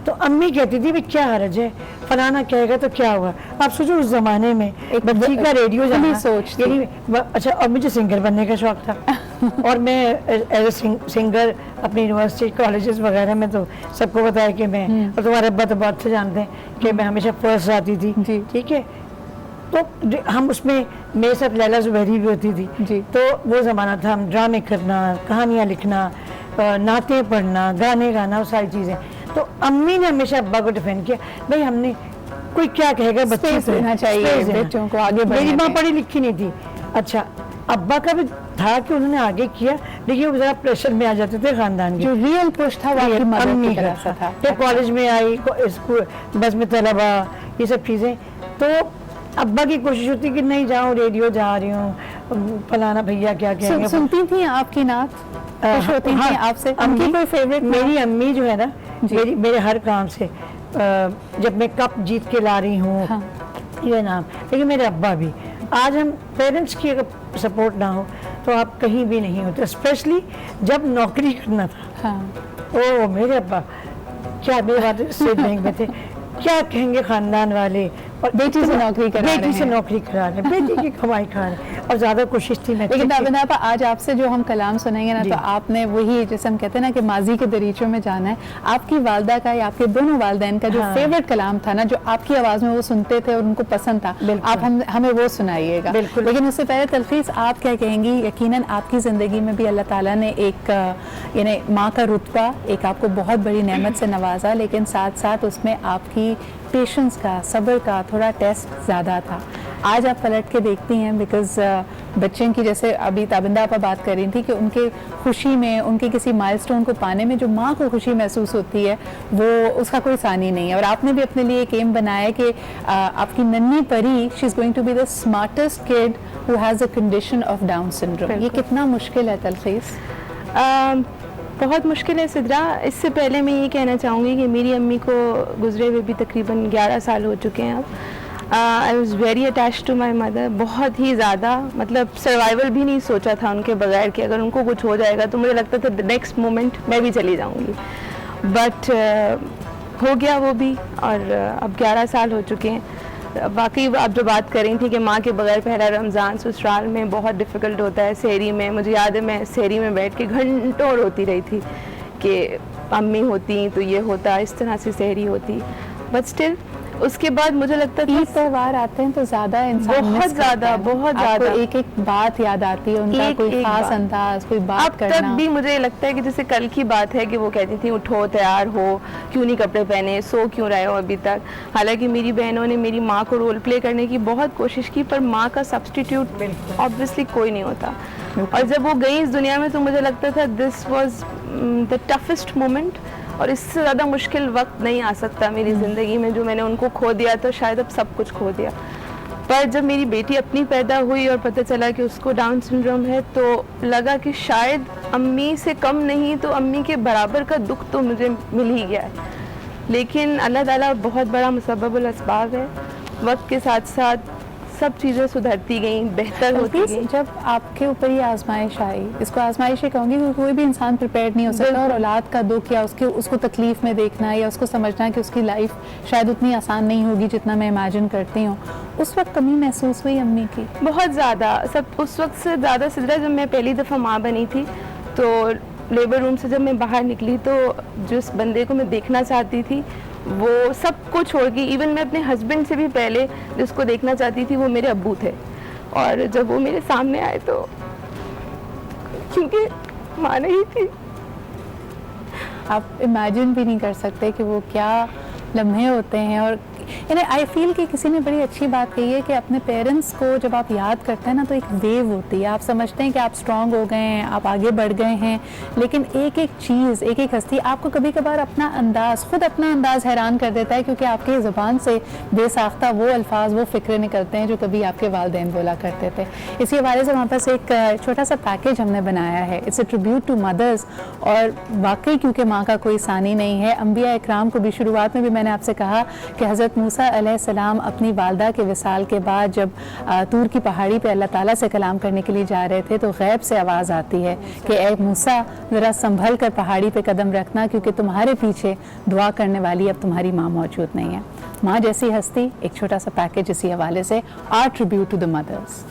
तो अम्मी कहती थी भाई क्या हरज है, फलाना कहेगा तो क्या हुआ। आप सोचो उस जमाने में एक बच्ची का रेडियो जाना, सोच अच्छा, और मुझे सिंगर बनने का शौक था और मैं एज ए सिंगर अपनी यूनिवर्सिटी कॉलेजेस वगैरह में तो सबको बताया कि मैं, और तुम्हारे अब्बा तो बहुत से जानते हैं कि मैं हमेशा फर्स्ट आती थी, ठीक है, तो हम उसमें मेरे साथ लैला ज़ुबैरी भी होती थी, तो वो ज़माना था, हम ड्रामे करना, कहानियाँ लिखना, नातें पढ़ना, गाने गाना, वो सारी चीज़ें। तो अम्मी ने हमेशा अब्बा को डिफेंड किया, भाई हमने कोई क्या कहेगा, बच्चे देना चाहिए बच्चों को आगे बढ़ने। मेरी माँ पढ़ी लिखी नहीं थी, अच्छा अब्बा का भी था कि उन्होंने आगे किया, लेकिन वो ज़रा प्रेशर में आ जाते थे ख़ानदान के। जो रियल पुश था वो आपकी मदर की तरफ से था। फिर कॉलेज में आई, स्कूल बस में तलबा, ये सब चीज़ें, तो अब्बा की कोशिश होती कि नहीं जाऊँ, रेडियो जा रही हूँ, फलाना भैया क्या कहेंगे। सुनती थी आपकी नात, खुश होती थी आपसे? अम्मी कोई फेवरेट? मेरी अम्मी जो है ना, मेरे हर काम से, जब मैं कप जीत के ला रही हूँ, ये नाम, लेकिन मेरे अब्बा भी, आज हम पेरेंट्स की अगर सपोर्ट ना हो तो आप कहीं भी नहीं होते, स्पेशली जब नौकरी करना था। ओ मेरे अब्बा क्या, मेरे बात स्टेट बैंक में थे, क्या कहेंगे खानदान वाले, और बेटी से नौकरी करा रहे हैं, बेटी से नौकरी करा रहे हैं, बेटी की कमाई खा रहे हैं, और ज़्यादा कोशिश थी मैं। लेकिन ताबिंदा आपा, आज आपसे जो हम कलाम सुनेंगे ना, तो आपने वही जैसे हम कहते हैं ना कि माजी के दरीचों में जाना है, आपकी वालदा का या आपके दोनों वालदैन का जो फेवरेट कलाम था ना, जो आपकी आवाज़ में वो सुनते थे और उनको पसंद था, आप हमें वो सुनाइएगा। लेकिन उससे पहले तलखीस आप क्या कहेंगी? यकीनन आपकी ज़िंदगी में भी अल्लाह ताला ने एक यानी माँ का रुतबा, एक आपको बहुत बड़ी नेमत से नवाजा, लेकिन साथ साथ उसमें आपकी पेशेंस का, सब्र का थोड़ा टेस्ट ज़्यादा था। आज आप पलट के देखती हैं, बिकॉज़ बच्चों की, जैसे अभी ताबिंदा आपा बात कर रही थी कि उनके खुशी में, उनके किसी माइलस्टोन को पाने में जो माँ को खुशी महसूस होती है, वो उसका कोई सानी नहीं है। और आपने भी अपने लिए एक एम बनाया कि आपकी नन्ही परी, she is going to be the smartest kid who has a condition of Down syndrome. ये कितना मुश्किल है तलखीस? बहुत मुश्किल है सिद्रा। इससे पहले मैं ये कहना चाहूँगी कि मेरी अम्मी को गुजरे हुए भी तकरीबन 11 साल हो चुके हैं अब। I was very attach to my mother, बहुत ही ज़्यादा, मतलब सर्वाइवल भी नहीं सोचा था उनके बगैर कि अगर उनको कुछ हो जाएगा तो मुझे लगता था द नेक्स्ट मोमेंट मैं भी चली जाऊँगी, बट हो गया वो भी, और अब 11 साल हो चुके हैं। बाकी आप जो बात कर रही थी कि माँ के बगैर पहला रमज़ान ससुराल में बहुत डिफ़िकल्ट होता है। सहरी में मुझे याद है, मैं सहरी में बैठ के घंटों रोती रही थी कि अम्मी होती तो ये होता, इस तरह से सहरी होती, बट स्टिल उसके बाद मुझे लगता था त्यौहार आते हैं तो ज़्यादा इंसान बहुत ज़्यादा एक एक बात याद आती है, उनका कोई खास अंदाज, कोई बात करना। अब तक भी मुझे लगता है कि जैसे कल की बात है कि वो कहती थी उठो, तैयार हो, क्यों नहीं कपड़े पहने, सो क्यों रहे हो अभी तक। हालांकि मेरी बहनों ने मेरी माँ को रोल प्ले करने की बहुत कोशिश की, पर माँ का सब्स्टिट्यूट ऑब्वियसली कोई नहीं होता। और जब वो गई इस दुनिया में तो मुझे लगता था this was the toughest moment, और इससे ज़्यादा मुश्किल वक्त नहीं आ सकता मेरी ज़िंदगी में। जो मैंने उनको खो दिया तो शायद अब सब कुछ खो दिया। पर जब मेरी बेटी अपनी पैदा हुई और पता चला कि उसको डाउन सिंड्रोम है, तो लगा कि शायद अम्मी से कम नहीं तो अम्मी के बराबर का दुख तो मुझे मिल ही गया है। लेकिन अल्लाह ताला बहुत बड़ा मुसब्बबुल अस्बाब है। वक्त के साथ साथ सब चीज़ें सुधरती गई, बेहतर होती बल्कि गई। जब आपके ऊपर ये आजमाइश आई, इसको आजमाइश ही कहूँगी क्योंकि कोई भी इंसान प्रिपेयर नहीं हो सकता, और औलाद का दुख या उसको तकलीफ में देखना या उसको समझना कि उसकी लाइफ शायद उतनी आसान नहीं होगी जितना मैं इमेजिन करती हूँ, उस वक्त कमी महसूस हुई अम्मी की? बहुत ज़्यादा, सब उस वक्त से ज़्यादा सिलसिला जब मैं पहली दफ़ा माँ बनी थी, तो लेबर रूम से जब मैं बाहर निकली तो जिस बंदे को मैं देखना चाहती थी वो सब को छोड़ के, इवन मैं अपने हस्बैंड से भी पहले जिसको देखना चाहती थी वो मेरे अब्बू थे। और जब वो मेरे सामने आए तो क्योंकि माँ नहीं थी, आप इमेजिन भी नहीं कर सकते कि वो क्या लम्हे होते हैं। और यानी आई फील कि किसी ने बड़ी अच्छी बात कही है कि अपने पेरेंट्स को जब आप याद करते हैं ना तो एक वेव होती है, आप समझते हैं कि आप स्ट्रांग हो गए हैं, आप आगे बढ़ गए हैं, लेकिन एक एक चीज़, एक एक हस्ती आपको कभी कभार अपना अंदाज़, खुद अपना अंदाज़ हैरान कर देता है, क्योंकि आपकी ज़ुबान से बेसाख्ता वो अल्फाज, वो फ़िक्र निकलते हैं जो कभी आपके वालिदैन बोला करते थे। इसी हवाले से हमारे पास एक छोटा सा पैकेज हमने बनाया है, it's a tribute to mothers. और वाकई क्योंकि माँ का कोई सानी नहीं है, अंबिया इकराम को भी शुरुआत में भी मैंने आपसे कहा कि हज़रत मूसा अलैहिस्सलाम अपनी वालदा के विसाल के बाद जब तूर की पहाड़ी पे अल्लाह ताला से कलाम करने के लिए जा रहे थे तो गैब से आवाज़ आती है कि ए मूसा ज़रा संभल कर पहाड़ी पे कदम रखना, क्योंकि तुम्हारे पीछे दुआ करने वाली अब तुम्हारी माँ मौजूद नहीं है। माँ जैसी हस्ती, एक छोटा सा पैकेज इसी हवाले से, our tribute to the mother's.